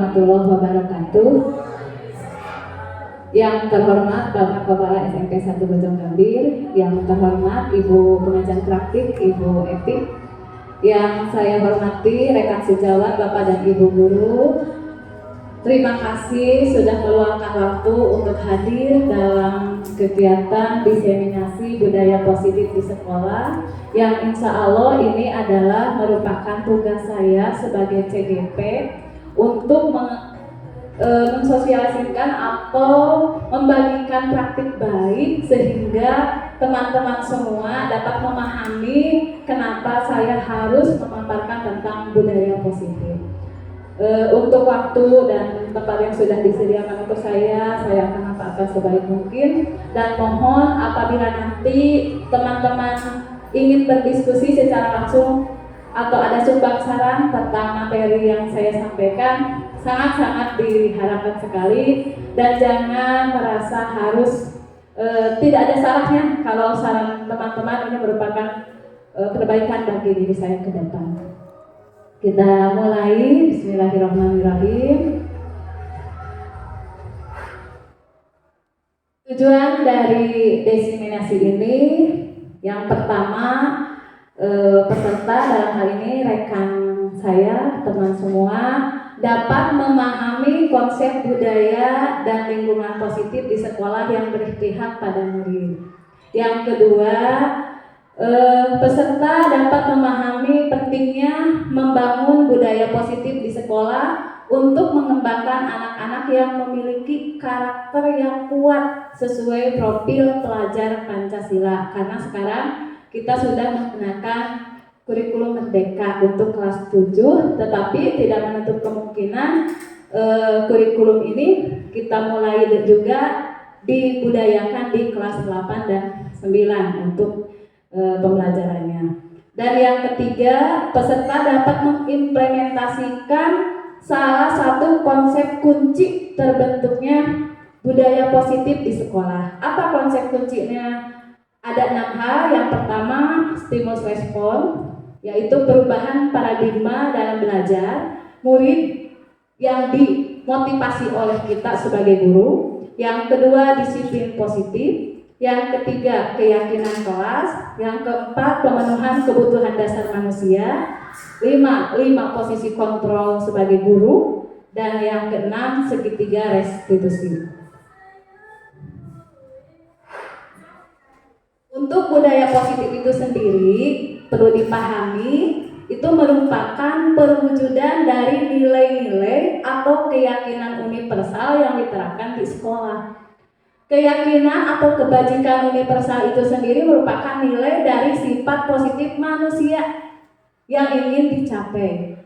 warahmatullahi wabarakatuh. Yang terhormat Bapak Kepala SMP 1 Bojonggambir, yang terhormat Ibu Pengajar Praktik Ibu Epi, yang saya hormati rekan sejawat Bapak dan Ibu guru. Terima kasih sudah meluangkan waktu untuk hadir dalam kegiatan diseminasi budaya positif di sekolah, yang insya Allah ini adalah merupakan tugas saya sebagai CGP untuk mensosialisasikan atau membagikan praktik baik sehingga teman-teman semua dapat memahami kenapa saya harus memaparkan tentang budaya positif. Untuk waktu dan tempat yang sudah disediakan untuk saya akan manfaatkan sebaik mungkin, dan mohon apabila nanti teman-teman ingin berdiskusi secara langsung atau ada sumbang saran tentang materi yang saya sampaikan, sangat-sangat diharapkan sekali, dan jangan merasa harus tidak ada salahnya kalau saran teman-teman ini merupakan perbaikan bagi diri saya ke depan. Kita mulai, bismillahirrahmanirrahim. Tujuan dari diseminasi ini, yang pertama, peserta dalam hal ini rekan saya, teman semua, dapat memahami konsep budaya dan lingkungan positif di sekolah yang berpihak pada murid. Yang kedua, peserta dapat memahami pentingnya membangun budaya positif di sekolah untuk mengembangkan anak-anak yang memiliki karakter yang kuat sesuai profil pelajar Pancasila, karena sekarang kita sudah menggunakan kurikulum merdeka untuk kelas 7, tetapi tidak menutup kemungkinan kurikulum ini kita mulai juga dibudayakan di kelas 8 dan 9 untuk pembelajarannya. Dan yang ketiga, peserta dapat mengimplementasikan salah satu konsep kunci terbentuknya budaya positif di sekolah. Apa konsep kuncinya? Ada 6 hal. Yang pertama, stimulus respon, yaitu perubahan paradigma dalam belajar, murid yang dimotivasi oleh kita sebagai guru. Yang kedua, disiplin positif. Yang ketiga, keyakinan kelas. Yang keempat, pemenuhan kebutuhan dasar manusia. 5 posisi kontrol sebagai guru. Dan yang keenam, segitiga restitusi. Untuk budaya positif itu sendiri perlu dipahami, itu merupakan perwujudan dari nilai-nilai atau keyakinan universal yang diterapkan di sekolah. Keyakinan atau kebajikan universal itu sendiri merupakan nilai dari sifat positif manusia yang ingin dicapai.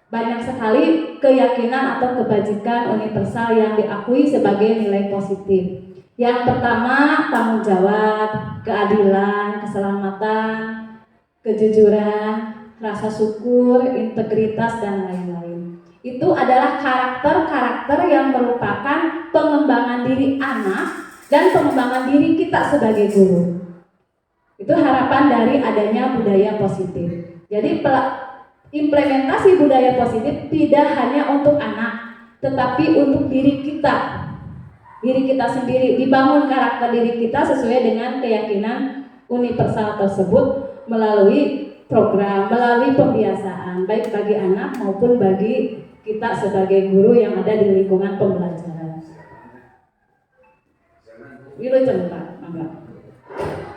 Banyak sekali keyakinan atau kebajikan universal yang diakui sebagai nilai positif. Yang pertama, tanggung jawab, keadilan, keselamatan, kejujuran, rasa syukur, integritas, dan lain-lain. Itu adalah karakter-karakter yang merupakan pengembangan diri anak dan pengembangan diri kita sebagai guru. Itu harapan dari adanya budaya positif. Jadi implementasi budaya positif tidak hanya untuk anak, tetapi untuk diri kita sendiri. Dibangun karakter diri kita sesuai dengan keyakinan universal tersebut melalui program, melalui pembiasaan, baik bagi anak maupun bagi kita sebagai guru yang ada di lingkungan pembelajaran.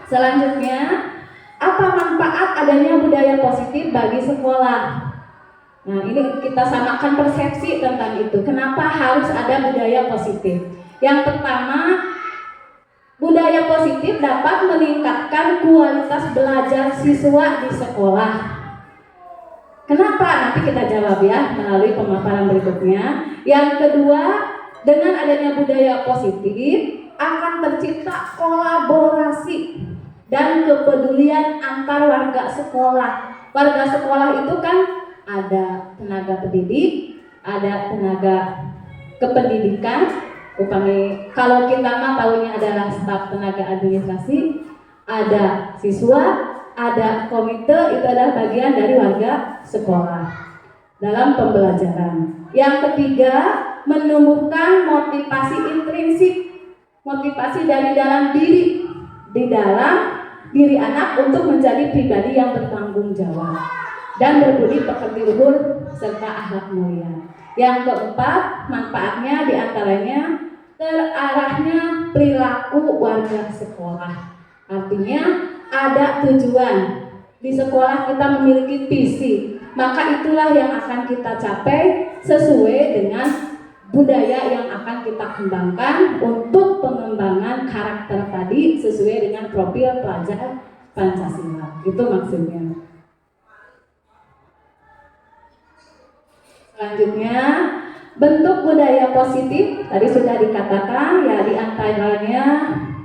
Selanjutnya, apa manfaat adanya budaya positif bagi sekolah? Nah, ini kita samakan persepsi tentang itu. Kenapa harus ada budaya positif? Yang pertama, budaya positif dapat meningkatkan kualitas belajar siswa di sekolah. Kenapa? Nanti kita jawab ya melalui pemaparan berikutnya. Yang kedua, dengan adanya budaya positif akan tercipta kolaborasi dan kepedulian antar warga sekolah. Warga sekolah itu kan ada tenaga pendidik, ada tenaga kependidikan. Kalau kita mah tahunya adalah staf tenaga administrasi, ada siswa, ada komite, itu adalah bagian dari warga sekolah dalam pembelajaran. Yang ketiga, menumbuhkan motivasi intrinsik, motivasi dari dalam diri, di dalam diri anak untuk menjadi pribadi yang bertanggung jawab dan berbudi pekerti luhur serta akhlak mulia. Yang keempat, manfaatnya diantaranya terarahnya perilaku warga sekolah. Artinya ada tujuan. Di sekolah kita memiliki visi, maka itulah yang akan kita capai sesuai dengan budaya yang akan kita kembangkan untuk pengembangan karakter tadi sesuai dengan profil pelajar Pancasila. Itu maksudnya. Selanjutnya, bentuk budaya positif tadi sudah dikatakan ya, diantaranya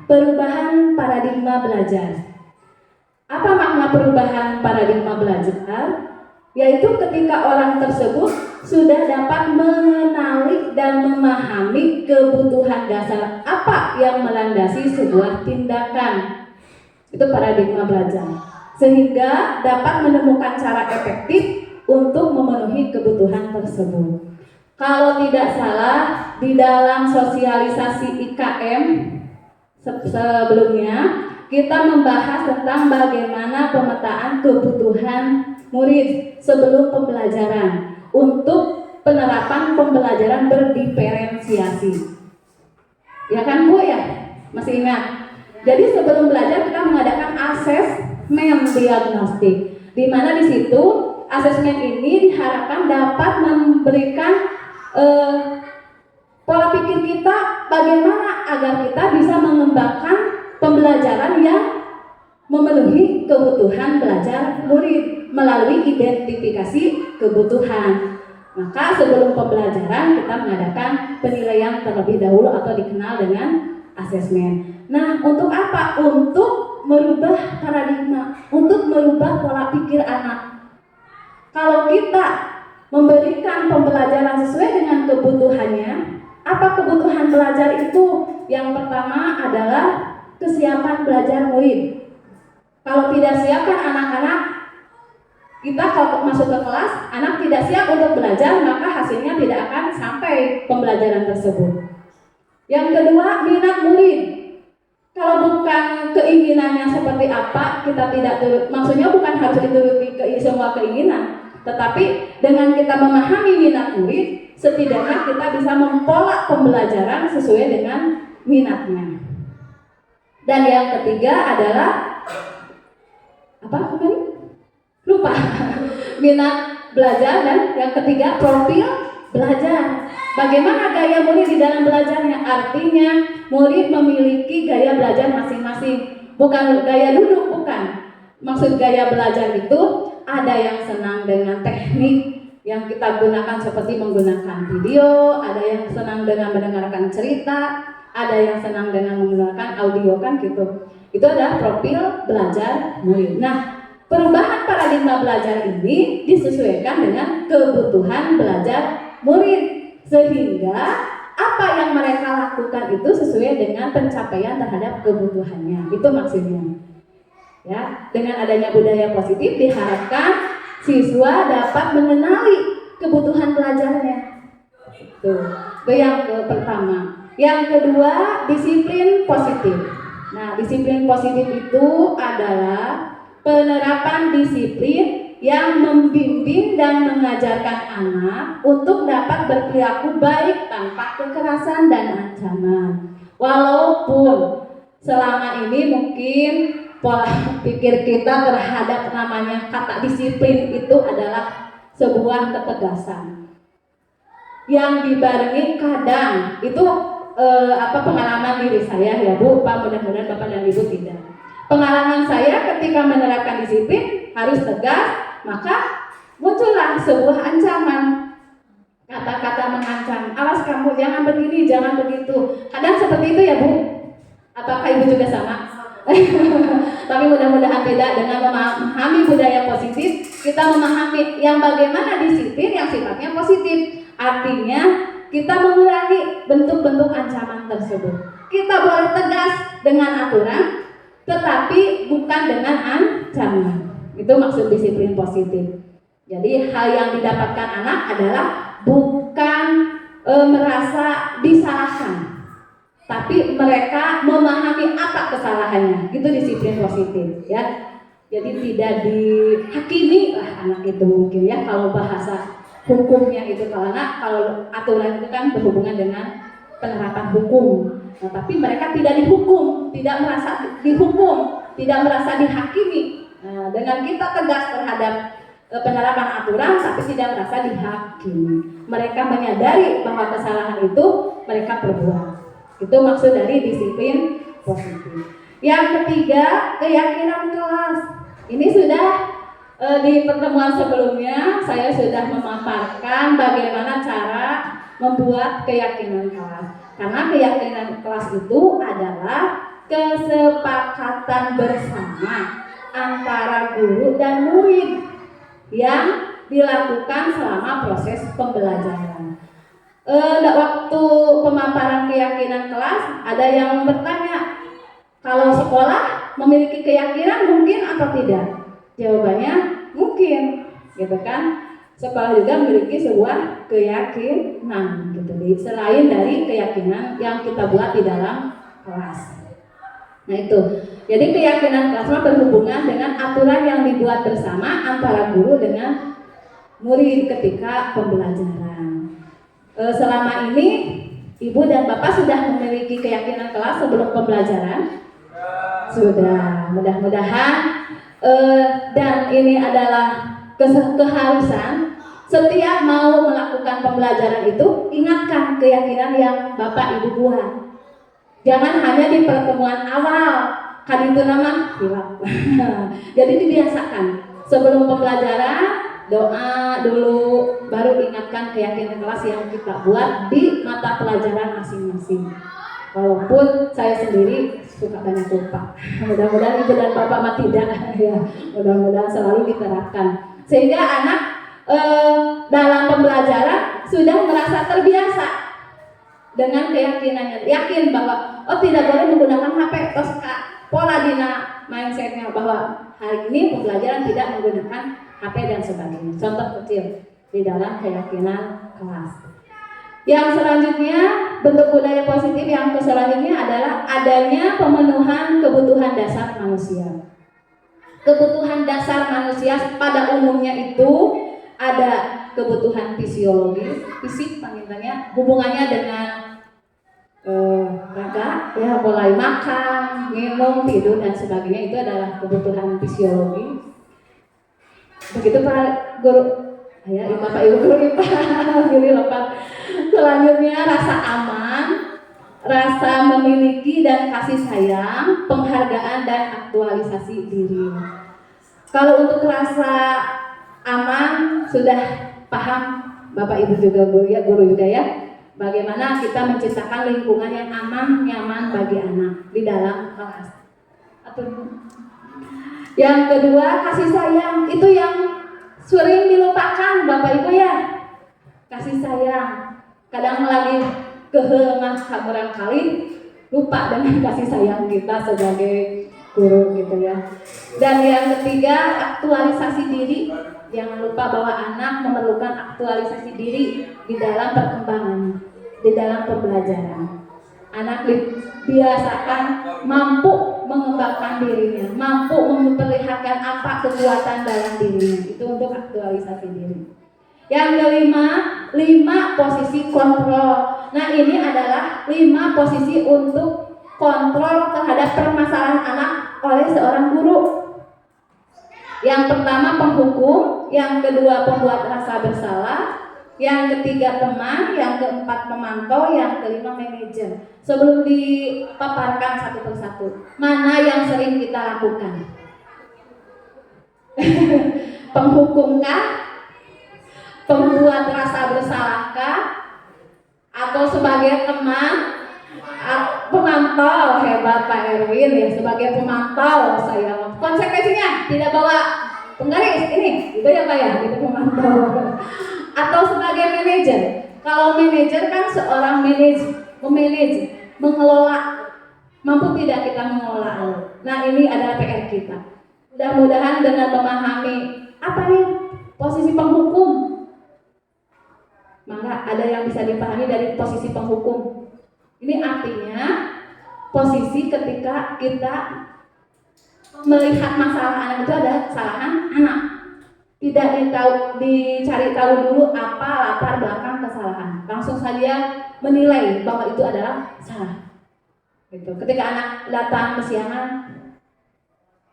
perubahan paradigma belajar. Apa makna perubahan paradigma belajar? Yaitu ketika orang tersebut sudah dapat mengenali dan memahami kebutuhan dasar apa yang melandasi sebuah tindakan. Itu paradigma belajar. Sehingga dapat menemukan cara efektif untuk memenuhi kebutuhan tersebut. Kalau tidak salah, di dalam sosialisasi IKM sebelumnya kita membahas tentang bagaimana pemetaan kebutuhan murid sebelum pembelajaran untuk penerapan pembelajaran berdiferensiasi. Ya kan Bu ya? Masih ingat? Jadi sebelum belajar kita mengadakan asesmen diagnostik, di mana di situ asesmen ini diharapkan dapat memberikan pola pikir kita bagaimana agar kita bisa mengembangkan pembelajaran yang memenuhi kebutuhan belajar murid melalui identifikasi kebutuhan. Maka sebelum pembelajaran kita mengadakan penilaian terlebih dahulu atau dikenal dengan asesmen. Nah, untuk apa? Untuk merubah paradigma, untuk merubah pola pikir anak. Kalau kita memberikan pembelajaran sesuai dengan kebutuhannya, apa kebutuhan belajar itu? Yang pertama adalah kesiapan belajar murid. Kalau tidak siap kan anak-anak, kita kalau masuk ke kelas, anak tidak siap untuk belajar, maka hasilnya tidak akan sampai pembelajaran tersebut. Yang kedua, minat murid. Kalau bukan keinginannya seperti apa, kita tidak turut. Maksudnya bukan harus dituruti semua keinginan, tetapi dengan kita memahami minat murid, setidaknya kita bisa mempola pembelajaran sesuai dengan minatnya. Dan yang ketiga adalah apa kemarin? Lupa. Minat belajar. Dan yang ketiga profil belajar. Bagaimana gaya murid di dalam belajarnya? Artinya murid memiliki gaya belajar masing-masing. Bukan gaya duduk, bukan. Maksud gaya belajar itu ada yang senang dengan teknik yang kita gunakan seperti menggunakan video, ada yang senang dengan mendengarkan cerita, ada yang senang dengan menggunakan audio kan gitu. Itu adalah profil belajar murid. Nah, perubahan paradigma belajar ini disesuaikan dengan kebutuhan belajar murid, sehingga apa yang mereka lakukan itu sesuai dengan pencapaian terhadap kebutuhannya. Itu maksudnya. Ya, dengan adanya budaya positif diharapkan siswa dapat mengenali kebutuhan belajarnya. Itu yang pertama. Yang kedua, disiplin positif. Nah, disiplin positif itu adalah penerapan disiplin yang membimbing dan mengajarkan anak untuk dapat berperilaku baik tanpa kekerasan dan ancaman. Walaupun selama ini mungkin pola pikir kita terhadap namanya kata disiplin itu adalah sebuah ketegasan yang dibarengi kadang itu pengalaman diri saya ya Bu, Pak, mudah-mudahan Bapak dan Ibu tidak. Pengalaman saya ketika menerapkan disiplin harus tegas, maka muncullah sebuah ancaman, kata-kata mengancam, awas kamu jangan begini, jangan begitu. Kadang seperti itu ya Bu. Apakah Ibu juga sama? Tapi mudah-mudahan tidak. Dengan memahami budaya positif, kita memahami yang bagaimana disiplin yang sifatnya positif. Artinya kita mengurangi bentuk-bentuk ancaman tersebut. Kita boleh tegas dengan aturan, tetapi bukan dengan ancaman. Itu maksud disiplin positif. Jadi hal yang didapatkan anak adalah bukan bukan merasa disalahkan, tapi mereka memahami apa kesalahannya. Itu disiplin positif ya. Jadi tidak dihakimi lah anak itu mungkin ya, kalau bahasa hukumnya itu. Karena kalau aturan itu kan berhubungan dengan penerapan hukum. Nah, tapi mereka tidak dihukum, tidak merasa dihukum, tidak merasa dihakimi. Nah, dengan kita tegas terhadap penerapan aturan, tapi tidak merasa dihakimi. Mereka menyadari bahwa kesalahan itu mereka perbuat. Itu maksud dari disiplin positif. Yang ketiga, keyakinan kelas. Ini sudah di pertemuan sebelumnya saya sudah memaparkan bagaimana cara membuat keyakinan kelas. Karena keyakinan kelas itu adalah kesepakatan bersama antara guru dan murid yang dilakukan selama proses pembelajaran. Waktu pemaparan keyakinan kelas, ada yang bertanya, kalau sekolah memiliki keyakinan mungkin atau tidak? Jawabannya mungkin, gitu kan? Sekolah juga memiliki sebuah keyakinan, gitu. Selain dari keyakinan yang kita buat di dalam kelas. Nah itu, jadi keyakinan kelas berhubungan dengan aturan yang dibuat bersama antara guru dengan murid ketika pembelajaran. Selama ini ibu dan bapak sudah memiliki keyakinan kelas sebelum pembelajaran? Sudah, mudah-mudahan. Dan ini adalah keharusan. Setiap mau melakukan pembelajaran itu, ingatkan keyakinan yang bapak ibu buat. Jangan hanya di pertemuan awal, kan itu nama hilaf. Jadi dibiasakan sebelum pembelajaran doa dulu, baru ingatkan keyakinan kelas yang kita buat di mata pelajaran masing-masing. Walaupun saya sendiri suka banyak lupa. Mudah-mudahan ibu dan bapak mah tidak ya. Mudah-mudahan selalu diterapkan sehingga anak dalam pembelajaran sudah merasa terbiasa dengan keyakinannya, yakin bahwa tidak boleh menggunakan HP. Terus pola dina mindsetnya bahwa hari ini pembelajaran tidak menggunakan HP dan sebagainya. Contoh kecil di dalam keyakinan kelas. Yang selanjutnya, bentuk budaya positif yang selanjutnya adalah adanya pemenuhan kebutuhan dasar manusia. Kebutuhan dasar manusia pada umumnya itu ada kebutuhan fisiologis, fisik panggilannya, hubungannya dengan raga, ya, mulai makan, minum, tidur dan sebagainya, itu adalah kebutuhan fisiologis. Begitu Pak Guru, ya, Bapak Ibu Guru IPA, pilih lepas. Selanjutnya rasa aman, rasa memiliki dan kasih sayang, penghargaan dan aktualisasi diri. Kalau untuk rasa aman sudah paham Bapak Ibu juga guru juga ya, bagaimana kita menciptakan lingkungan yang aman, nyaman bagi anak di dalam kelas. Yang kedua, kasih sayang. Itu yang sering dilupakan Bapak Ibu ya. Kasih sayang. Kadang lagi kehendak barangkali lupa dengan kasih sayang kita sebagai guru gitu ya. Dan yang ketiga, aktualisasi diri. Jangan lupa bahwa anak memerlukan aktualisasi diri di dalam perkembangan, di dalam pembelajaran. Anak dibiasakan mampu mengembangkan dirinya, mampu memperlihatkan apa kekuatan dalam dirinya. Itu untuk aktualisasi diri. Yang kelima, 5 posisi kontrol. Nah, ini adalah 5 posisi untuk kontrol terhadap permasalahan anak oleh seorang guru. Yang pertama penghukum, yang kedua pembuat rasa bersalah, yang ketiga teman, yang keempat pemantau, yang kelima manajer. Sebelum dipaparkan satu persatu, mana yang sering kita lakukan? Penghukumkah? Pembuat rasa bersalahkah? Atau sebagai teman? Pemantau? Hebat Pak Erwin ya, sebagai pemantau saya. Konsekuensinya tidak bawa penggaris ini, gitu ya Pak ya, itu pemantau. Atau sebagai manajer. Kalau manajer kan seorang memanage, mengelola. Mampu tidak kita mengelola? Nah, ini adalah PR kita. Mudah-mudahan dengan memahami apa nih posisi penghukum, maka ada yang bisa dipahami dari posisi penghukum. Ini artinya posisi ketika kita melihat masalah anak itu adalah kesalahan anak. Tidak dicari tahu dulu apa latar belakang kesalahan. Langsung saja menilai bahwa itu adalah salah. Gitu. Ketika anak datang kesiangan,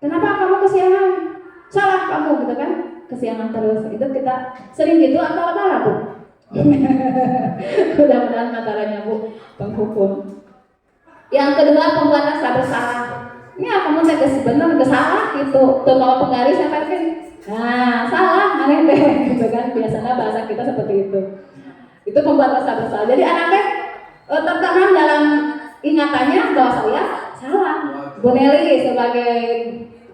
kenapa kamu kesiangan? Salah kamu, gitu kan? Kesiangan terus. Itu kita sering gitu atau apa, Bu? Mudah-mudahan mataranya, Bu, penghukum. Yang kedua, pembuat rasa bersalah. Ini kamu tegas bener salah gitu. Tuh kalau penggaris yang pakai, nah salah mana teh, gitu kan? Biasanya bahasa kita seperti itu. Itu pembuat rasa bersalah. Jadi anaknya tertanam dalam ingatannya bahwa saya salah. Bu Nelly sebagai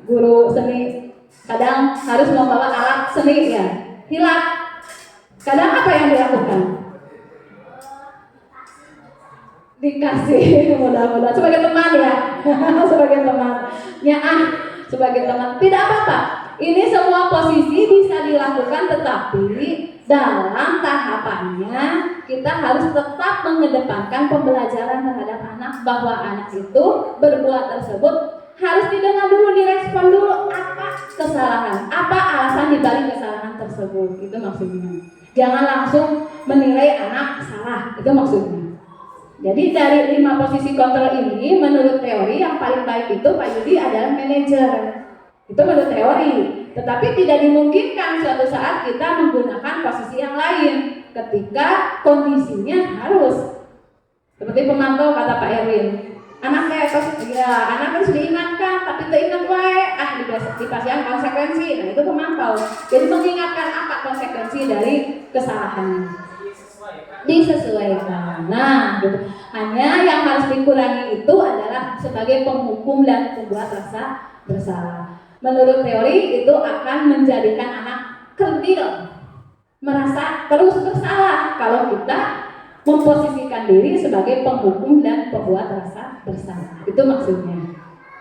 guru seni kadang harus membawa alat seni ya, hilap. Kadang apa yang dilakukan? Dikasih mudah-mudahan sebagai teman ya. Sebagai teman ya, sebagai teman tidak apa-apa. Ini semua posisi bisa dilakukan, tetapi dalam tahapannya kita harus tetap mengedepankan pembelajaran terhadap anak, bahwa anak itu berbuat tersebut harus didengar dulu, direspon dulu apa kesalahan, apa alasan dibalik kesalahan tersebut. Itu maksudnya. Jangan langsung menilai anak salah, itu maksudnya. Jadi dari 5 posisi kontrol ini, menurut teori yang paling baik itu Pak Yudi adalah manajer. Itu menurut teori. Tetapi tidak dimungkinkan suatu saat kita menggunakan posisi yang lain ketika kondisinya harus. Seperti pemantau kata Pak Erwin. Anaknya anaknya sudah diingatkan tapi teringat wae, dipasang konsekuensi. Nah, itu pemantau. Jadi mengingatkan apa konsekuensi dari kesalahannya. Disesuaikan. Nah, gitu. Hanya yang harus dikurangi itu adalah sebagai penghukum dan pembuat rasa bersalah. Menurut teori itu akan menjadikan anak kerdil, merasa terus bersalah kalau kita memposisikan diri sebagai penghukum dan pembuat rasa bersalah. Itu maksudnya.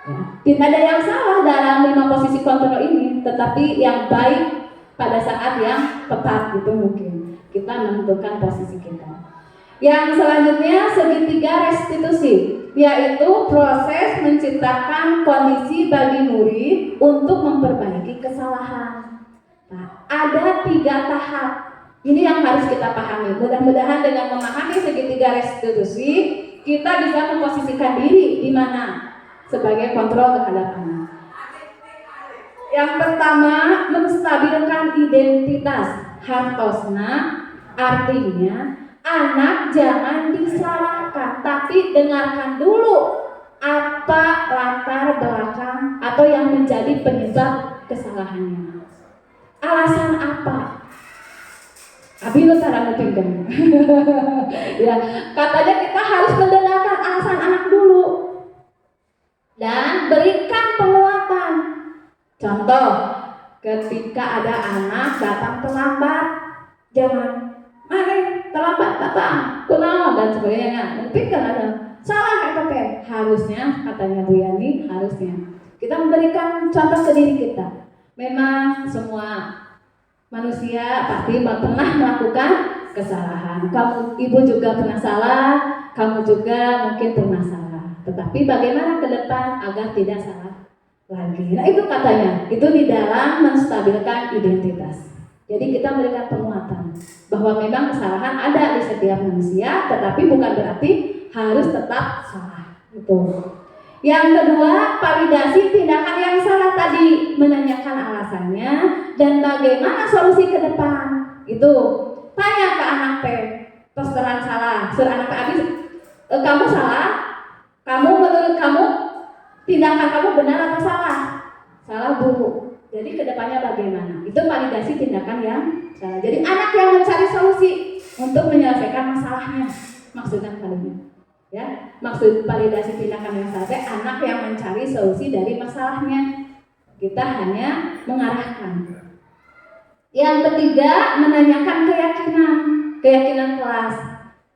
Ya. Tidak ada yang salah dalam 5 posisi kontrol ini, tetapi yang baik pada saat yang tepat itu mungkin kita menentukan posisi kita. Yang selanjutnya segitiga restitusi, yaitu proses menciptakan kondisi bagi murid untuk memperbaiki kesalahan. Nah, ada 3 tahap. Ini yang harus kita pahami. Mudah-mudahan dengan memahami segitiga restitusi, kita bisa memposisikan diri di mana sebagai kontrol terhadap anak. Yang pertama, menstabilkan identitas. Hartosna artinya anak jangan disalahkan, tapi dengarkan dulu apa latar belakang atau yang menjadi penyebab kesalahannya. Alasan apa? Abi lu cara ngupingkan. Ya, katanya kita harus mendengarkan alasan anak dulu dan berikan penguatan. Contoh, ketika ada anak datang terlambat, jangan mari terlambat datang, kunaon dan sebagainya. Mungkin kan ada salah itu teh. Harusnya katanya Bu Yani, harusnya kita memberikan contoh ke diri kita. Memang semua manusia pasti pernah melakukan kesalahan. Kamu ibu juga pernah salah, kamu juga mungkin pernah salah. Tetapi bagaimana ke depan agar tidak salah lagi? Nah, itu katanya, itu di dalam menstabilkan identitas. Jadi kita memberikan penguatan bahwa memang kesalahan ada di setiap manusia, tetapi bukan berarti harus tetap salah. Itu. Yang kedua, validasi tindakan yang salah tadi, menanyakan alasannya dan bagaimana solusi ke depan. Itu tanya ke anak teh, terus terang salah, suruh anak teh habis, kamu salah, kamu menurut kamu tindakan kamu benar atau salah? Salah Bu. Jadi kedepannya bagaimana? Itu validasi tindakan yang salah. Jadi anak yang mencari solusi untuk menyelesaikan masalahnya. Maksudnya kalinya, ya, maksud validasi tindakan yang salah, anak yang mencari solusi dari masalahnya. Kita hanya mengarahkan. Yang ketiga, menanyakan keyakinan kelas.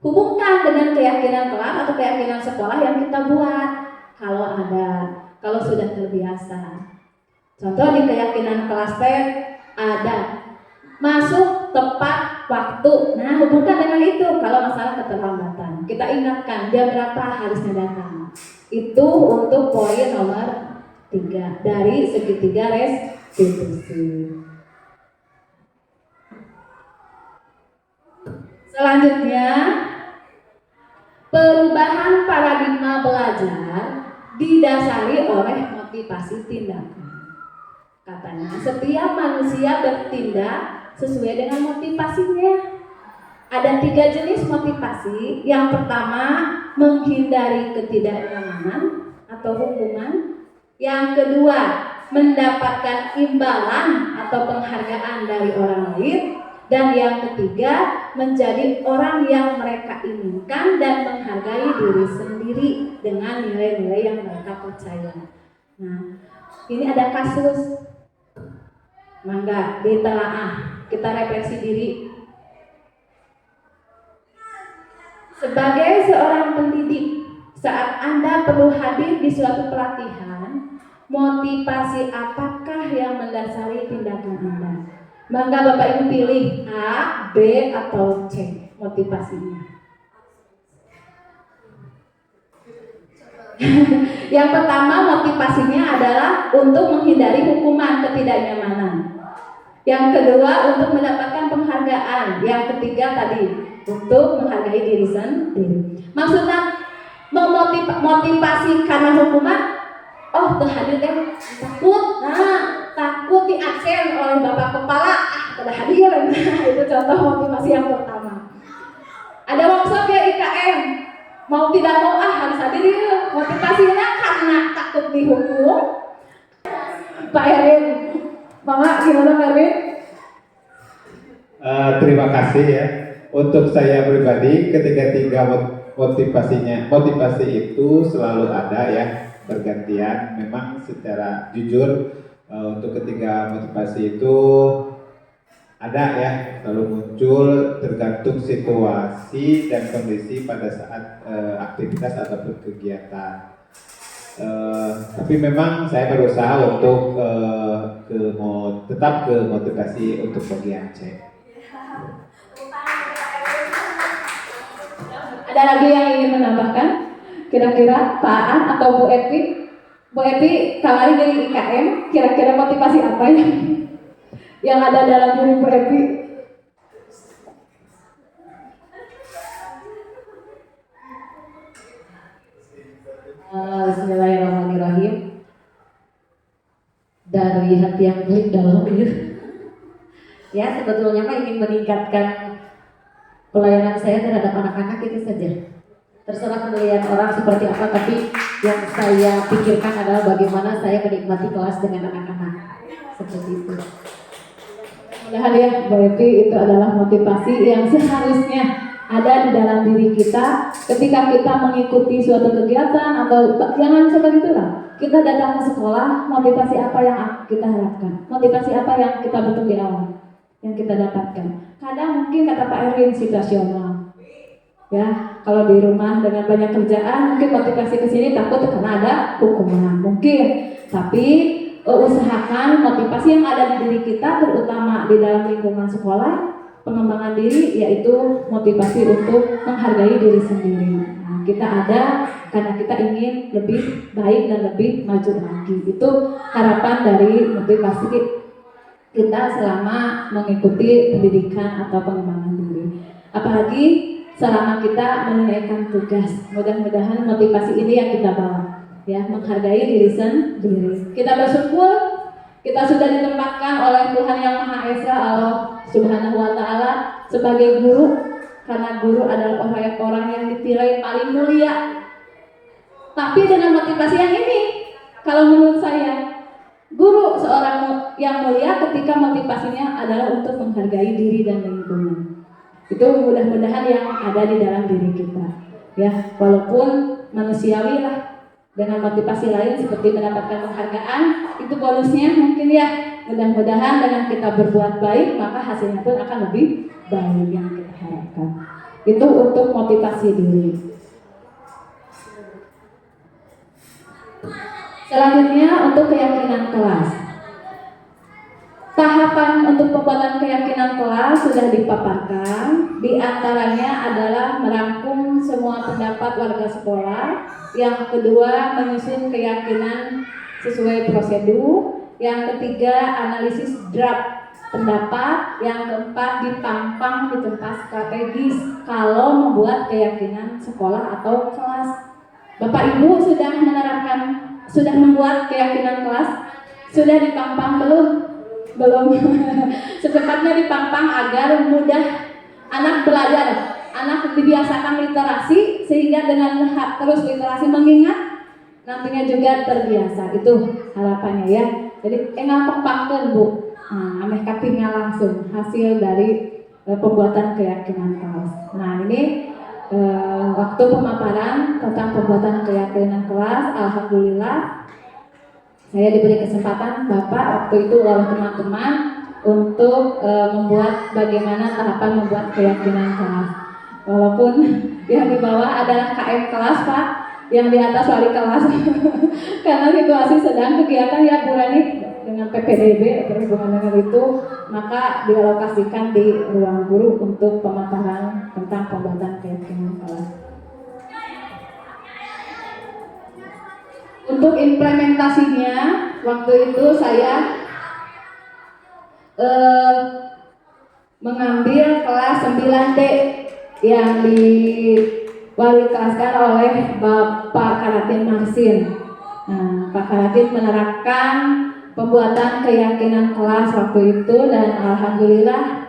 Hubungkan dengan keyakinan kelas atau keyakinan sekolah yang kita buat. Kalau sudah terbiasa. Contoh di keyakinan kelas teh ada masuk tepat waktu. Nah, hubungkan dengan itu. Kalau masalah keterlambatan, kita ingatkan jam berapa harusnya datang. Itu untuk poin nomor 3 dari segitiga restitusi. Selanjutnya, perubahan paradigma belajar didasari oleh motivasi tindakan. Katanya, setiap manusia bertindak sesuai dengan motivasinya. Ada 3 jenis motivasi. Yang pertama, menghindari ketidaknyamanan atau hukuman. Yang kedua, mendapatkan imbalan atau penghargaan dari orang lain. Dan yang ketiga, menjadi orang yang mereka inginkan dan menghargai diri sendiri dengan nilai-nilai yang mereka percaya. Nah, ini ada kasus. Mangga ditelaah, kita refleksi diri. Sebagai seorang pendidik, saat Anda perlu hadir di suatu pelatihan, motivasi apakah yang mendasari tindakan Anda? Maka Bapak Ibu pilih A, B, atau C motivasinya. Yang pertama, motivasinya adalah untuk menghindari hukuman ketidaknyamanan. Yang kedua, untuk mendapatkan penghargaan. Yang ketiga tadi, untuk menghargai diri sendiri. Maksudnya memotivasi karena hukuman. Oh, terhadir deh, takut. Nah, takut diaksen oleh bapak kepala. Pada hadir. Nah, itu contoh motivasi yang pertama. Ada workshop ya IKM. Mau tidak mau harus hadir ya. Motivasinya karena takut dihukum. Pak Erin, Mama gimana Pak Erin? Terima kasih ya. Untuk saya pribadi, ketiga motivasi itu selalu ada ya, bergantian. Memang secara jujur untuk ketiga motivasi itu ada ya, selalu muncul tergantung situasi dan kondisi pada saat aktivitas atau kegiatan. Tapi memang saya berusaha untuk tetap ke motivasi untuk bagian C. Ada lagi yang ingin menambahkan? Kira-kira Pak Aan atau Bu Epi? Bu Epi kemarin dari IKM, kira-kira motivasi apa yang ada dalam diri Bu Epi? Bismillahirrahmanirrahim. Dari hati yang baik dalam itu. Ya, sebetulnya mah ingin meningkatkan pelayanan saya terhadap anak-anak itu saja. Terserah penilaian orang seperti apa, tapi yang saya pikirkan adalah bagaimana saya menikmati kelas dengan anak-anak. Seperti itu. Mudah-mudahan ya Bu Epi itu adalah motivasi yang seharusnya ada di dalam diri kita ketika kita mengikuti suatu kegiatan atau jangan seperti itulah. Kita datang ke sekolah, motivasi apa yang kita harapkan? Motivasi apa yang kita butuh di awal? Yang kita dapatkan. Kadang mungkin kata Pak Erwin situasional. Ya, kalau di rumah dengan banyak kerjaan, mungkin motivasi ke sini takut karena ada hukuman. Mungkin, tapi usahakan motivasi yang ada di diri kita, terutama di dalam lingkungan sekolah, pengembangan diri, yaitu motivasi untuk menghargai diri sendiri. Nah, kita ada karena kita ingin lebih baik dan lebih maju lagi. Itu harapan dari motivasi kita selama mengikuti pendidikan atau pengembangan diri. Apalagi selama kita menunaikan tugas. Mudah-mudahan motivasi ini yang kita bawa, ya, menghargai diri sendiri. Kita bersyukur kita sudah ditempatkan oleh Tuhan Yang Maha Esa Allah Subhanahu wa Ta'ala sebagai guru, karena guru adalah orang yang ditilai paling mulia. Tapi dengan motivasi yang ini, kalau menurut saya, guru seorang yang mulia ketika motivasinya adalah untuk menghargai diri dan lingkungan. Itu mudah-mudahan yang ada di dalam diri kita, ya, walaupun manusiawi lah. Dengan motivasi lain seperti mendapatkan penghargaan, itu bonusnya mungkin ya. Mudah-mudahan dengan kita berbuat baik, maka hasilnya pun akan lebih baik yang kita harapkan. Itu untuk motivasi diri. Selanjutnya untuk keyakinan kelas. Tahapan untuk pembuatan keyakinan kelas sudah dipaparkan. Di antaranya adalah merangkum semua pendapat warga sekolah. Yang kedua, menyusun keyakinan sesuai prosedur. Yang ketiga, analisis draft pendapat. Yang keempat, dipampang di tempat strategis kalau membuat keyakinan sekolah atau kelas. Bapak Ibu sudah membuat keyakinan kelas? Sudah dipampang belum? Belum. Secepatnya dipampang agar mudah anak belajar, anak dibiasakan literasi sehingga dengan terus literasi mengingat nantinya juga terbiasa. Itu harapannya ya. Jadi enggak pempangkeun Bu. Ameh kapingnya langsung hasil dari pembuatan keyakinan kelas. Nah, ini waktu pemaparan tentang pembuatan keyakinan kelas. Alhamdulillah saya diberi kesempatan Bapak waktu itu oleh teman-teman untuk membuat bagaimana tahapan membuat keyakinan kelas. Walaupun yang di bawah adalah KM kelas Pak, yang di atas wali kelas. Karena situasi sedang kegiatan ya Bu Rani dengan PPDB berhubungan dengan itu, maka dialokasikan di ruang guru untuk pemaparan tentang pembuatan keyakinan kelas. Untuk implementasinya, waktu itu saya mengambil kelas 9D yang diwalikaskan oleh Bapak Karatin Marsin. Nah, Pak Karatin menerapkan pembuatan keyakinan kelas waktu itu dan alhamdulillah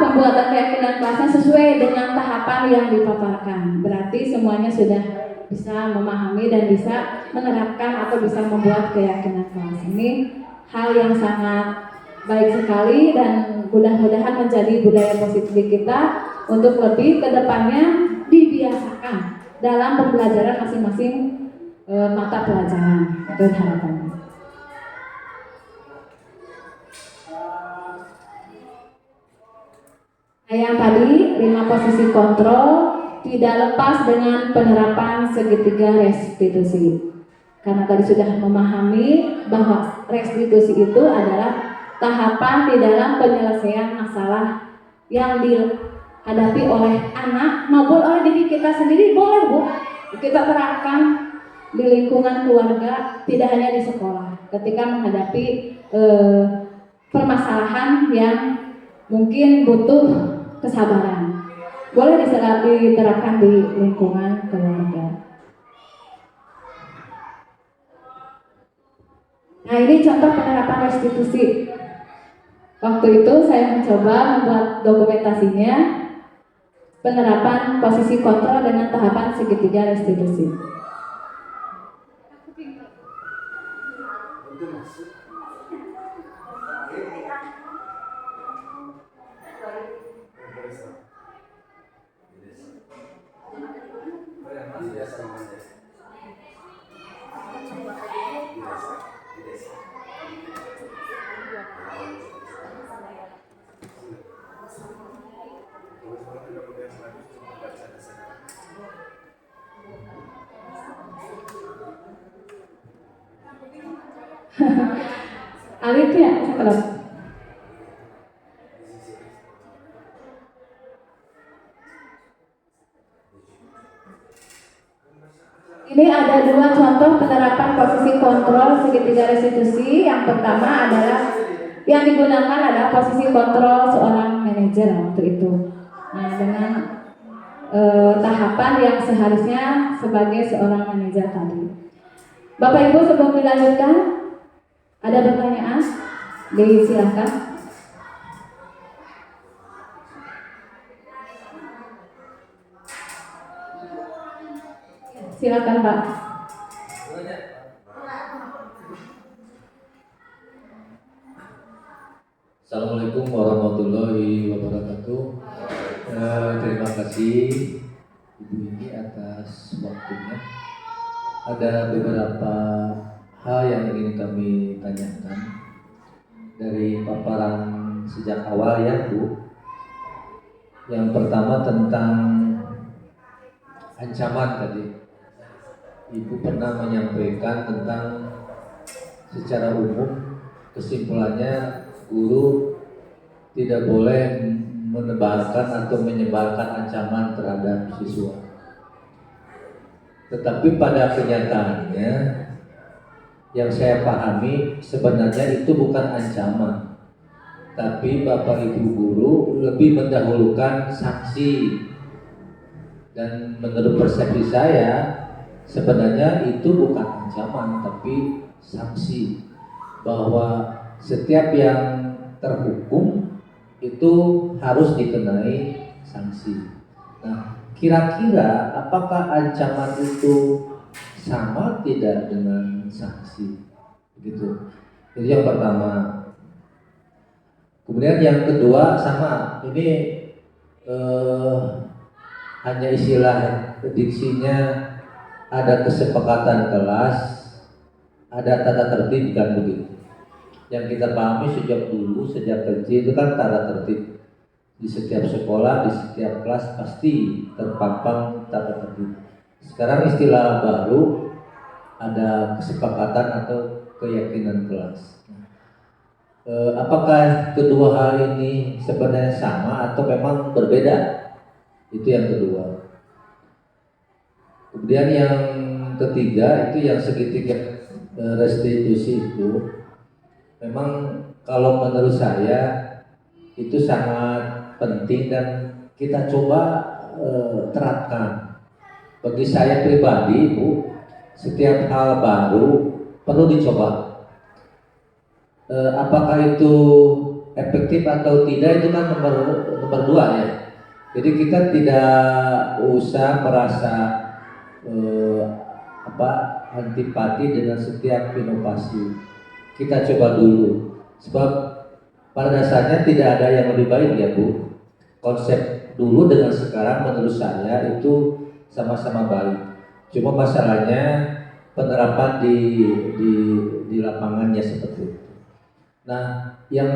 pembuatan keyakinan kelasnya sesuai dengan tahapan yang dipaparkan. Berarti semuanya sudah bisa memahami dan bisa menerapkan atau bisa membuat keyakinan kelas. Ini hal yang sangat baik sekali dan mudah-mudahan menjadi budaya positif di kita untuk lebih ke depannya dibiasakan dalam pembelajaran masing-masing mata pelajaran. Itu harapannya. Yang tadi 5 posisi kontrol tidak lepas dengan penerapan segitiga restitusi. Karena tadi sudah memahami bahwa restitusi itu adalah tahapan di dalam penyelesaian masalah yang dihadapi oleh anak maupun oleh diri kita sendiri. Boleh Bu, kita terapkan di lingkungan keluarga, tidak hanya di sekolah. Ketika menghadapi permasalahan yang mungkin butuh kesabaran, boleh diterapkan di lingkungan keluarga. Nah, ini contoh penerapan restitusi. Waktu itu saya mencoba membuat dokumentasinya, penerapan posisi kontrol dengan tahapan segitiga restitusi. Alif ya, sekolah. Ini ada 2 contoh penerapan posisi kontrol segitiga restitusi. Yang pertama adalah yang digunakan adalah posisi kontrol seorang manajer waktu itu. Nah, dengan tahapan yang seharusnya sebagai seorang manajer tadi. Bapak Ibu, sebelum dilanjutkan, ada pertanyaan? Silakan. Silakan Pak. Assalamualaikum warahmatullahi wabarakatuh. Terima kasih Ibu ini atas waktunya. Ada beberapa hal yang ingin kami tanyakan dari paparan sejak awal ya Bu. Yang pertama tentang ancaman tadi. Ibu pernah menyampaikan tentang secara umum kesimpulannya guru tidak boleh menebarkan atau menyebarkan ancaman terhadap siswa. Tetapi pada kenyataannya yang saya pahami sebenarnya itu bukan ancaman, tapi Bapak Ibu guru lebih mendahulukan sanksi. Dan menurut persepsi saya sebenarnya itu bukan ancaman tapi sanksi, bahwa setiap yang terhukum itu harus dikenai sanksi. Nah, kira-kira apakah ancaman itu sama tidak dengan sanksi? Begitu. Itu yang pertama. Kemudian yang kedua sama, ini hanya istilah diksinya, ada kesepakatan kelas, ada tata tertib, kan begitu. Yang kita pahami sejak dulu, sejak kecil itu kan tata tertib. Di setiap sekolah, di setiap kelas pasti terpampang tata tertib. Sekarang istilah baru ada kesepakatan atau keyakinan kelas. Apakah kedua hal ini sebenarnya sama atau memang berbeda? Itu yang kedua. Kemudian yang ketiga itu yang segitiga restitusi itu, memang kalau menurut saya itu sangat penting dan kita coba terapkan. Bagi saya pribadi, Bu, setiap hal baru perlu dicoba. Apakah itu efektif atau tidak itu kan nomor dua ya. Jadi kita tidak usah merasa antipati dengan setiap inovasi. Kita coba dulu, sebab pada dasarnya tidak ada yang lebih baik ya Bu. Konsep dulu dengan sekarang menurut saya itu sama-sama baik. Cuma masalahnya penerapan di lapangannya seperti itu. Nah, yang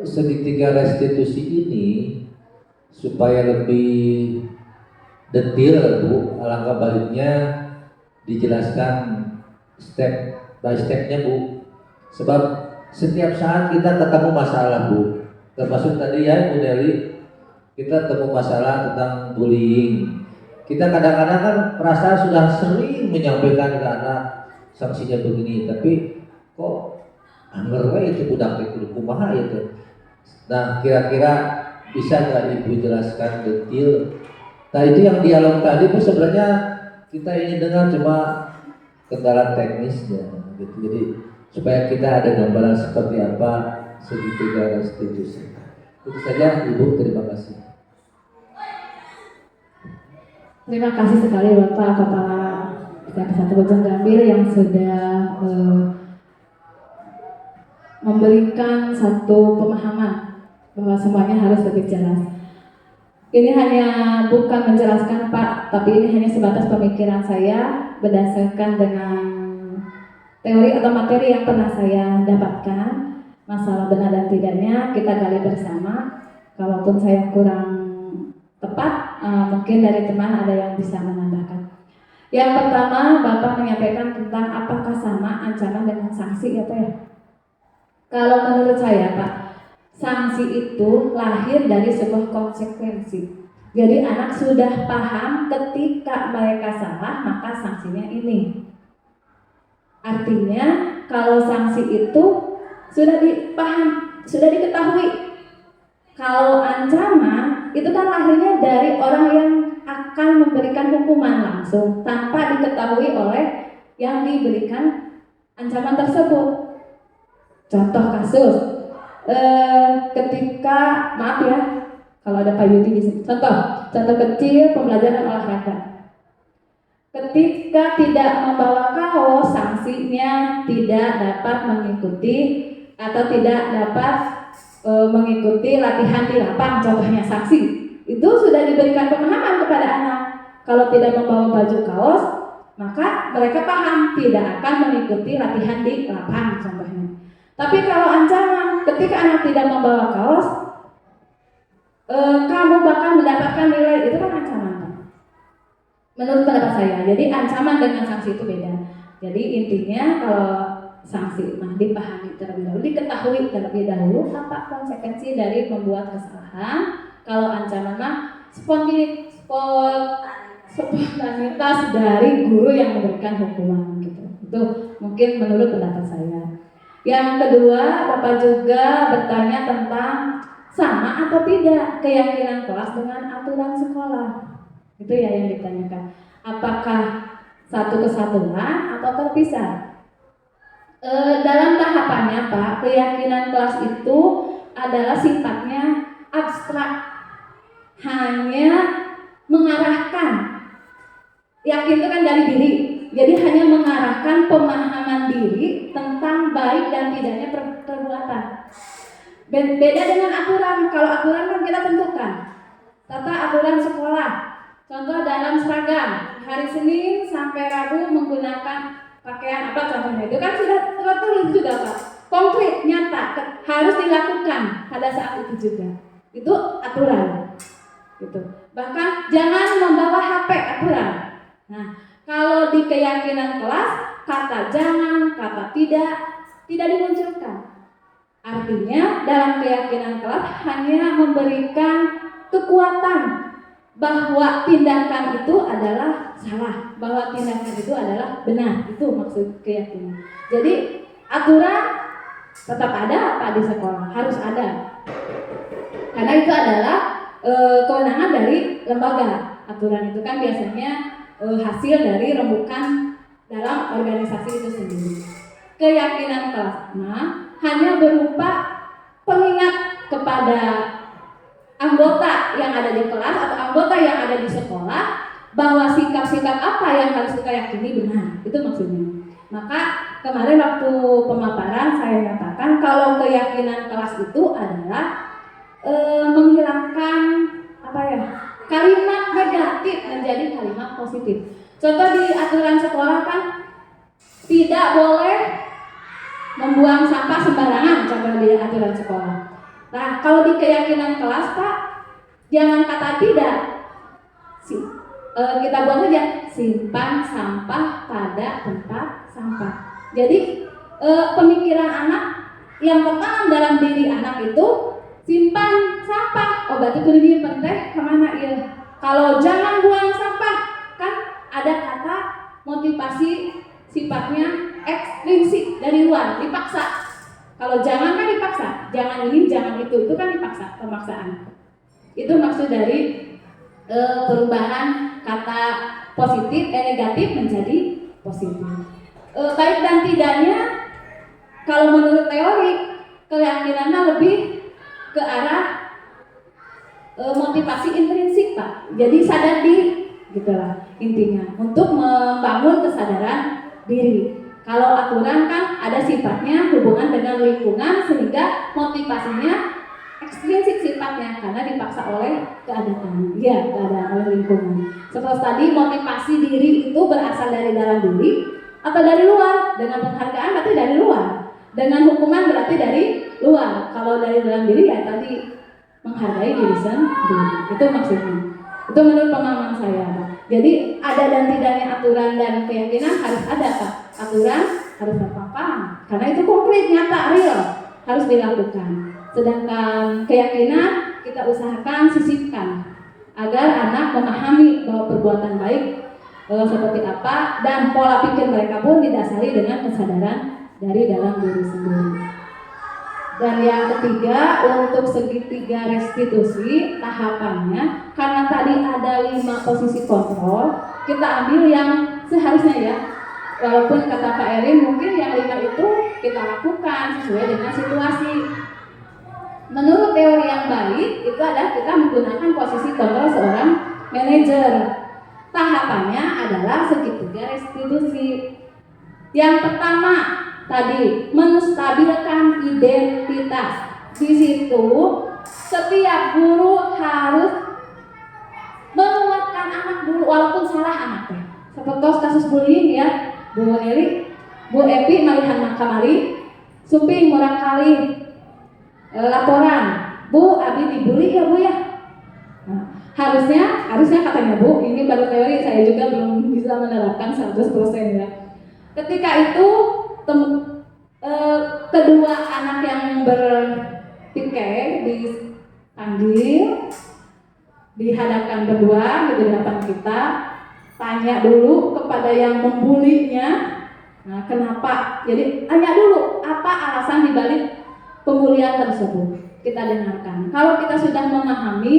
segitiga restitusi ini supaya lebih detail Bu, alangkah baiknya dijelaskan step by stepnya Bu. Sebab setiap saat kita ketemu masalah Bu, termasuk tadi ya Bu Deli, kita ketemu masalah tentang bullying. Kita kadang-kadang kan perasaan sudah sering menyampaikan ke anak sanksinya begini, tapi kok anggar wae itu budak itu kumaha itu. Nah, kira-kira bisa nggak Ibu jelaskan detail? Nah, itu yang dialog tadi Bu, sebenarnya kita ingin dengar cuma kendala teknisnya gitu. Jadi supaya kita ada gambaran seperti apa segitiga restitusi. Itu saja Ibu, terima kasih. Terima kasih sekali Bapak Kepala Satu Bojong Gambir yang sudah memberikan satu pemahaman bahwa semuanya harus lebih jelas. Ini hanya bukan menjelaskan Pak, tapi ini hanya sebatas pemikiran saya berdasarkan dengan teori atau materi yang pernah saya dapatkan. Masalah benar dan tidaknya kita gali bersama. Kalaupun saya kurang tepat, mungkin dari teman ada yang bisa menambahkan. Yang pertama, Bapak menyampaikan tentang apakah sama ancaman dengan sanksi apa ya? Kalau menurut saya Pak, sanksi itu lahir dari sebuah konsekuensi. Jadi anak sudah paham ketika mereka salah maka sanksinya ini. Artinya kalau sanksi itu sudah dipaham, sudah diketahui. Kalau ancaman itu kan lahirnya dari orang yang akan memberikan hukuman langsung tanpa diketahui oleh yang diberikan ancaman tersebut. Contoh kasus, ketika maaf ya, kalau ada Pak Yudi di sini. Contoh kecil pembelajaran olahraga. Ketika tidak membawa kaos, sanksinya tidak dapat mengikuti atau tidak dapat mengikuti latihan di lapang. Contohnya sanksi. Itu sudah diberikan pemahaman kepada anak. Kalau tidak membawa baju kaos, maka mereka paham tidak akan mengikuti latihan di lapang. Contohnya. Tapi kalau ancaman, ketika anak tidak membawa kaos, kamu bakal mendapatkan nilai, itu kan ancaman. Menurut pendapat saya, jadi ancaman dengan sanksi itu beda. Jadi intinya kalau sanksi. Nah, dipahami terlebih dahulu, diketahui terlebih dahulu apa konsekuensi dari membuat kesalahan. Kalau ancaman mah spontanitas dari guru yang memberikan hukuman gitu. Itu mungkin menurut pendapat saya. Yang kedua, Bapak juga bertanya tentang sama atau tidak keyakinan kelas dengan aturan sekolah. Itu ya yang ditanyakan. Apakah satu kesatuan atau terpisah? Dalam tahapannya Pak, keyakinan kelas itu adalah sifatnya abstrak, hanya mengarahkan. Yakin itu kan dari diri, jadi hanya mengarahkan pemahaman diri tentang baik dan tidaknya perbuatan. Beda dengan aturan. Kalau aturan kan kita tentukan tata aturan sekolah. Contoh dalam seragam, hari Senin sampai Rabu menggunakan pakaian apa contohnya, itu kan sudah tertulis juga Pak, konkret, nyata, harus dilakukan pada saat itu juga. Itu aturan gitu. Bahkan jangan membawa HP, aturan. Nah, kalau di keyakinan kelas, kata jangan, kata tidak dimunculkan. Artinya dalam keyakinan kelas hanya memberikan kekuatan bahwa tindakan itu adalah salah, bahwa tindakan itu adalah benar. Itu maksud keyakinan. Jadi aturan tetap ada Pak di sekolah, harus ada. Karena itu adalah kewenangan dari lembaga. Aturan itu kan biasanya hasil dari rembukan dalam organisasi itu sendiri. Keyakinan kelasnya hanya berupa pengingat kepada anggota yang ada di kelas atau anggota yang ada di sekolah bahwa sikap-sikap apa yang harus kita yakini benar. Itu maksudnya. Maka kemarin waktu pemaparan saya katakan kalau keyakinan kelas itu adalah menghilangkan kalimat negatif menjadi kalimat positif. Contoh di aturan sekolah kan tidak boleh membuang sampah sembarangan, contoh di aturan sekolah. Nah, kalau di keyakinan kelas Pak, jangan kata tidak. Kita buat saja simpan sampah pada tempat sampah. Jadi pemikiran anak yang tertanam dalam diri anak itu simpan sampah. Oh berarti kudu disimpen teh kemana ya? Kalau jangan buang sampah, kan ada kata motivasi sifatnya ekstrinsik dari luar, dipaksa. Kalau jangan kan dipaksa, jangan ini, jangan itu kan dipaksa, pemaksaan. Itu maksud dari perubahan kata positif, negatif menjadi positif. Baik dan tidaknya, kalau menurut teori, keyakinannya lebih ke arah motivasi intrinsik Pak. Jadi sadar diri, gitulah intinya, untuk membangun kesadaran diri. Kalau aturan kan ada sifatnya hubungan dengan lingkungan sehingga motivasinya ekstrinsik sifatnya karena dipaksa oleh keadaan. Iya, keadaan oleh lingkungan. Seperti tadi motivasi diri itu berasal dari dalam diri atau dari luar. Dengan penghargaan berarti dari luar. Dengan hukuman berarti dari luar. Kalau dari dalam diri ya tadi menghargai diri sendiri. Itu maksudnya. Itu menurut pemahaman saya Pak. Jadi ada dan tidaknya aturan dan keyakinan harus ada Pak. Aturan harus berpaham karena itu konkret, nyata, real, harus dilakukan. Sedangkan keyakinan kita usahakan sisipkan agar anak memahami bahwa perbuatan baik seperti apa dan pola pikir mereka pun didasari dengan kesadaran dari dalam diri sendiri. Dan yang ketiga, untuk segitiga restitusi tahapannya, karena tadi ada 5 posisi kontrol, kita ambil yang seharusnya ya. Walaupun kata Pak Erin mungkin yang 5 itu kita lakukan sesuai dengan situasi. Menurut teori yang baik itu adalah kita menggunakan posisi kontrol seorang manajer. Tahapannya adalah segitiga restitusi. Yang pertama tadi menstabilkan identitas. Di situ setiap guru harus menguatkan anak dulu walaupun salah anaknya. Seperti kasus bullying ya. Bu Neli, Bu Epi malihan kamari, suping murang kali laporan, Bu Abi dibully ya Bu ya. Nah, harusnya katanya Bu, ini baru teori, saya juga belum bisa menerapkan 100% ya. Ketika itu kedua anak yang bertikai dipanggil, dihadapkan berdua gitu di hadapan kita, tanya dulu kepada yang membulinya. Nah, kenapa? Jadi tanya dulu apa alasan dibalik pembulian tersebut. Kita dengarkan. Kalau kita sudah memahami,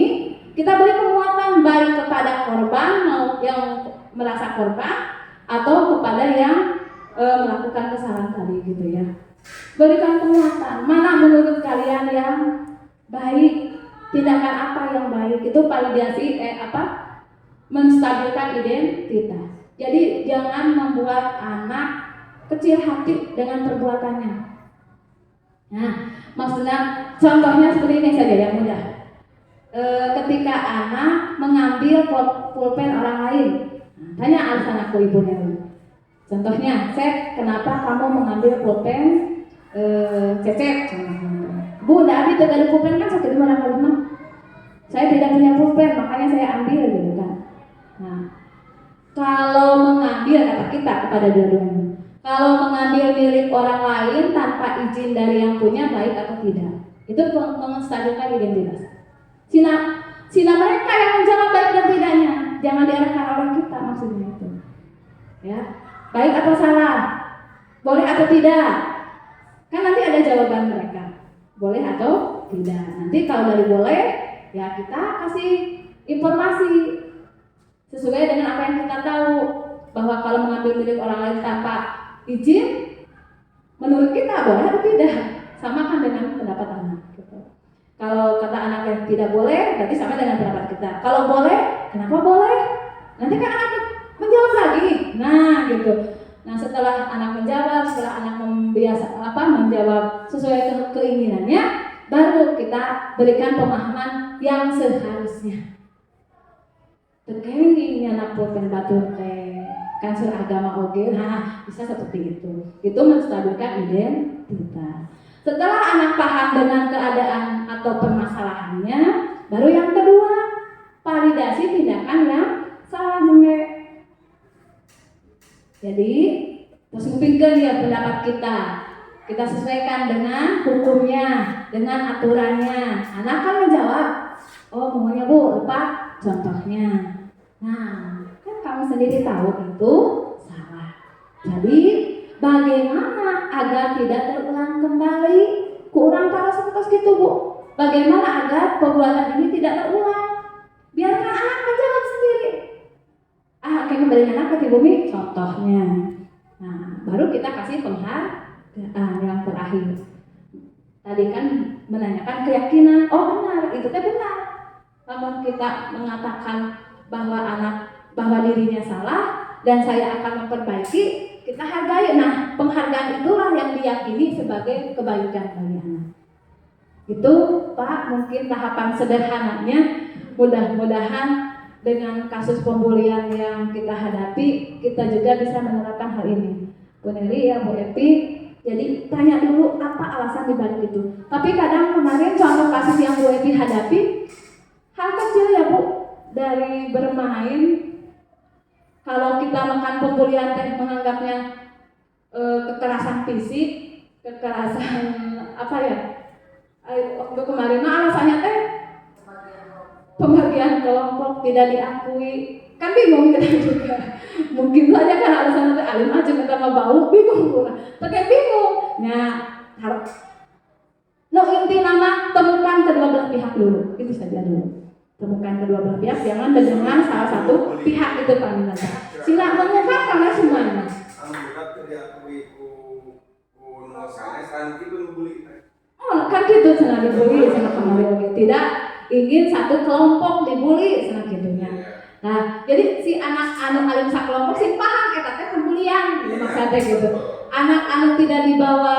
kita beri penguatan baik kepada korban yang merasa korban atau kepada yang melakukan kesalahan tadi gitu ya. Berikan penguatan. Mana menurut kalian yang baik? Tindakan apa yang baik? Itu validasi menstabilkan identitas. Jadi jangan membuat anak kecil hati dengan perbuatannya. Nah, maksudnya contohnya seperti ini saja yang mudah. Ketika anak mengambil pulpen orang lain, tanya alasan aku ibunya. Contohnya, Cek, kenapa kamu mengambil pulpen Cecep? Bu, Abi tidak ada pulpen kan sakit dimana rumah. Saya tidak punya pulpen, makanya saya ambil gitu kan. Nah, kalau mengambil kata kita kepada dua-duanya, kalau mengambil milik orang lain tanpa izin dari yang punya baik atau tidak, itu menstabilkan identitas. Sina mereka yang menjawab baik dan tidaknya, jangan diarahkan oleh kita maksudnya itu. Ya, baik atau salah, boleh atau tidak, kan nanti ada jawaban mereka, boleh atau tidak. Nanti kalau dari boleh, ya kita kasih informasi sesuai dengan apa yang kita tahu, bahwa kalau mengambil milik orang lain tanpa izin, menurut kita boleh atau tidak, sama kan dengan pendapat anak. Gitu. Kalau kata anak yang tidak boleh, berarti sama dengan pendapat kita. Kalau boleh, kenapa boleh? Nanti kan anak menjawab lagi. Nah, gitu. Nah, setelah anak menjawab, setelah anak menjawab sesuai keinginannya, baru kita berikan pemahaman yang seharusnya. Tekenging anak pulpen batur teh kan agama oge, nah bisa seperti itu. Itu menstabilkan identitas. Setelah anak paham dengan keadaan atau permasalahannya, baru yang kedua, validasi tindakan yang salah gue. Jadi, terus ngupingkeun ya pendapat kita sesuaikan dengan hukumnya, dengan aturannya. Anak kan menjawab, oh maunya Bu, lupa contohnya. Nah, kan kamu sendiri tahu itu salah. Jadi, bagaimana agar tidak terulang kembali? Kurang paras gitu Bu. Bagaimana agar perbuatan ini tidak terulang? Biarkan anak menjawab sendiri. Kayak kembali anak ke bumi, contohnya. Nah, baru kita kasih penghargaan yang terakhir. Tadi kan menanyakan keyakinan, oh benar, itu teh benar. Namun kita mengatakan bahwa dirinya salah dan saya akan memperbaiki, kita hargai. Nah, penghargaan itulah yang diyakini sebagai kebaikan bagi anak. Itu Pak, mungkin tahapan sederhananya. Mudah-mudahan dengan kasus pembulian yang kita hadapi, kita juga bisa menerapkan hal ini. Bu Nelly ya, Bu Epi, jadi tanya dulu apa alasan dibalik itu. Tapi kadang kemarin contoh kasus yang Bu Epi hadapi, hal kecil ya Bu, dari bermain. Kalau kita makan pembulian teh menganggapnya kekerasan fisik, kekerasan apa ya? Waktu kemarin alasannya teh pembagian kelompok tidak diakui, kan bingung kita juga. Mungkin saja kan alasan teh alim aja kita mau bau, bingung pula. Pakai bingung. Nah, harus inti nama temukan kedua belah pihak dulu, itu saja dulu. Temukan kedua belah pihak, jangan dengan salah satu pihak itu paling nanti. Sila mengungkap karena semuanya. Oh, kan gitu senang dibully, senang kemarin tidak ingin satu kelompok dibully, senang gitunya. Nah, jadi si anak anu alim sakelompok sih paham eta teh pembulian, gitu maksudnya gitu. Anak anu tidak dibawa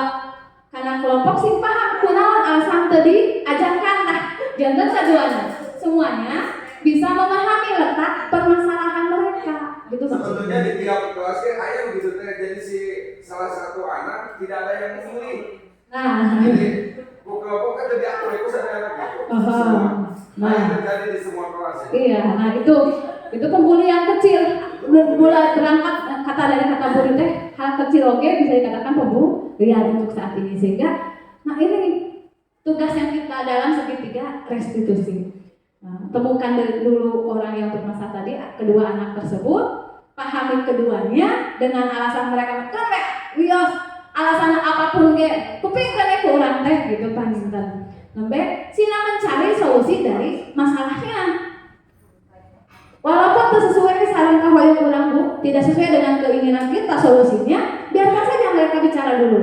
karena kelompok sih paham kunaon alasan tadi ajarkan lah. Jangan saduana. Semuanya bisa memahami letak permasalahan mereka, gitu maksudnya. Sebetulnya di tiap kelasnya ayam gitu teh, jadi si salah satu anak tidak ada yang membuli. Nah, jadi kelompok kan jadi aku itu ada anak gitu. Nah, terjadi di semua kelas. Iya, nah itu pembulian kecil. Mulai berangkat kata dari kata bully teh hal kecil oke bisa dikatakan real untuk saat ini. Sehingga nah ini tugas yang kita dalam segitiga restitusi. Nah, temukan dulu orang yang bermasalah tadi, kedua anak tersebut, pahami keduanya dengan alasan mereka wios alasan apapun ke kupingkan ke orang teh gitu paninten. Nembe sina mencari solusi dari masalahnya. Walaupun sesuai saran kahoyong orang bu, tidak sesuai dengan keinginan kita solusinya, biarkan saja mereka bicara dulu.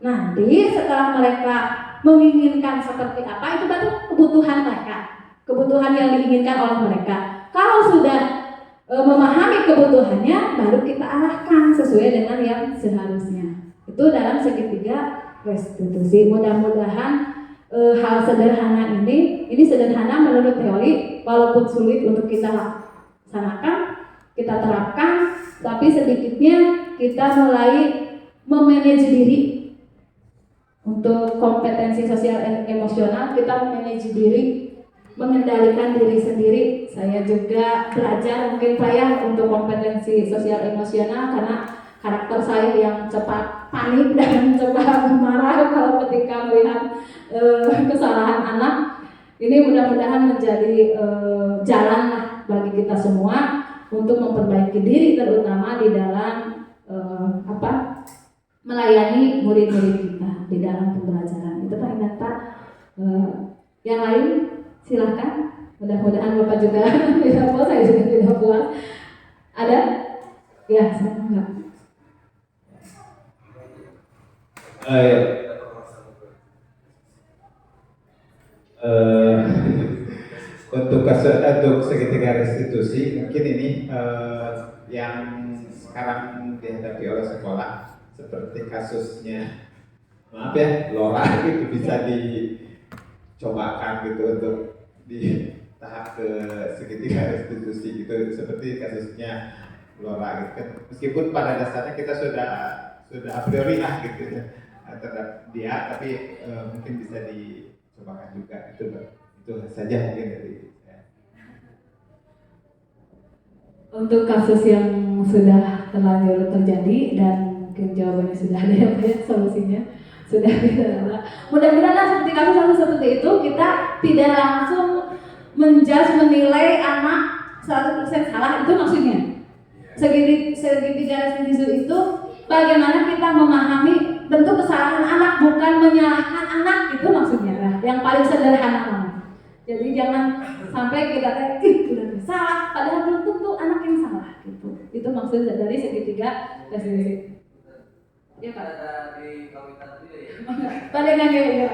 Nanti setelah mereka menginginkan seperti apa, itu baru kebutuhan mereka, kebutuhan yang diinginkan oleh mereka. Kalau sudah memahami kebutuhannya, baru kita arahkan sesuai dengan yang seharusnya. Itu dalam segitiga restitusi. Mudah-mudahan hal sederhana ini sederhana menurut teori, walaupun sulit untuk kita laksanakan, kita terapkan, tapi sedikitnya kita mulai memanage diri. Untuk kompetensi sosial emosional, kita memanage diri, mengendalikan diri sendiri. Saya juga belajar mungkin saya untuk kompetensi sosial emosional karena karakter saya yang cepat panik dan cepat marah kalau ketika melihat kesalahan anak. Ini mudah-mudahan menjadi jalan bagi kita semua untuk memperbaiki diri, terutama di dalam melayani murid-murid kita di dalam pembelajaran. Itu Pak Ingat Pak. Yang lain silahkan. Mudah-mudahan Bapak juga tidak puas, saya juga tidak puas. Ada? Ya, saya enggak. Untuk segitiga restitusi mungkin ini yang sekarang dihadapi oleh sekolah seperti kasusnya maaf ya Lora itu bisa dicobakan gitu untuk di tahap ke segitiga restitusi gitu seperti kasusnya Lora gitu kan, meskipun pada dasarnya kita sudah a priori lah gitu ya terhadap dia, tapi mungkin bisa dicobakan juga. Itu saja mungkin dari saya. Untuk kasus yang sudah terlanjur terjadi dan mungkin jawabannya sudah ada ya Pak, solusinya sudah ada. Mudah-mudahan seperti kasus seperti itu kita tidak langsung menilai anak 100% salah, itu maksudnya. Segitiga restitusi itu bagaimana kita memahami bentuk kesalahan anak, bukan menyalahkan anak, itu maksudnya yang paling sederhana. Jadi jangan sampai kita udah salah padahal belum tentu anak yang salah gitu. Itu maksud dari segitiga restitusi. Ya Pak. Di kawitan itu ya. Pada ya.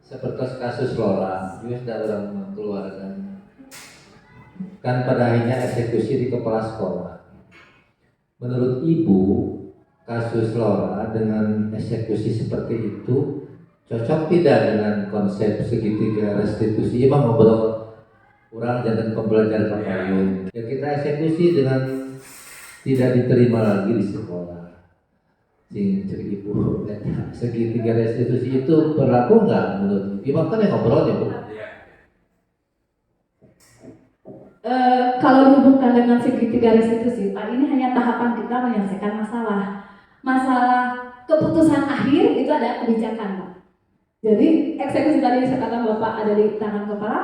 Seperti kasus Lora, juga sudah orang keluarga. Kan pada akhirnya eksekusi di kepala sekolah. Menurut Ibu, kasus Lora dengan eksekusi seperti itu cocok tidak dengan konsep segitiga restitusi? Emang ngobrol kurang jangan pembelajaran papayun. Ya kita eksekusi dengan tidak diterima lagi di sekolah. Cik Ibu, segitiga restitusi itu berlaku nggak menurut Ibu? Kan yang ngobrol ya Bu? Kalau dihubungkan dengan segitiga restitusi, Pak, ini hanya tahapan kita menyelesaikan masalah keputusan akhir itu ada kebijakan Pak. Jadi eksekusi tadi saya katakan Bapak ada di tangan kepala,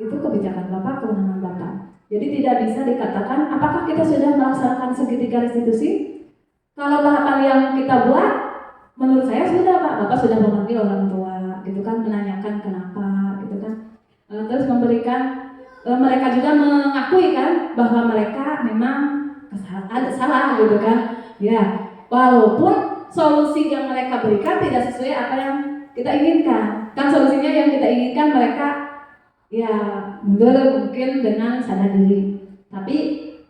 itu kebijakan Bapak, kewenangan Bapak. Jadi tidak bisa dikatakan apakah kita sudah melaksanakan segitiga restitusi. Kalau tahapan yang kita buat, menurut saya sudah Pak. Bapak sudah memanggil orang tua, gitu kan, menanyakan kenapa, gitu kan. Terus memberikan, mereka juga mengakui kan bahwa mereka memang salah, gitu kan. Ya, walaupun solusi yang mereka berikan tidak sesuai apa yang kita inginkan. Kan solusinya yang kita inginkan mereka ya mundur mungkin dengan sadar diri. Tapi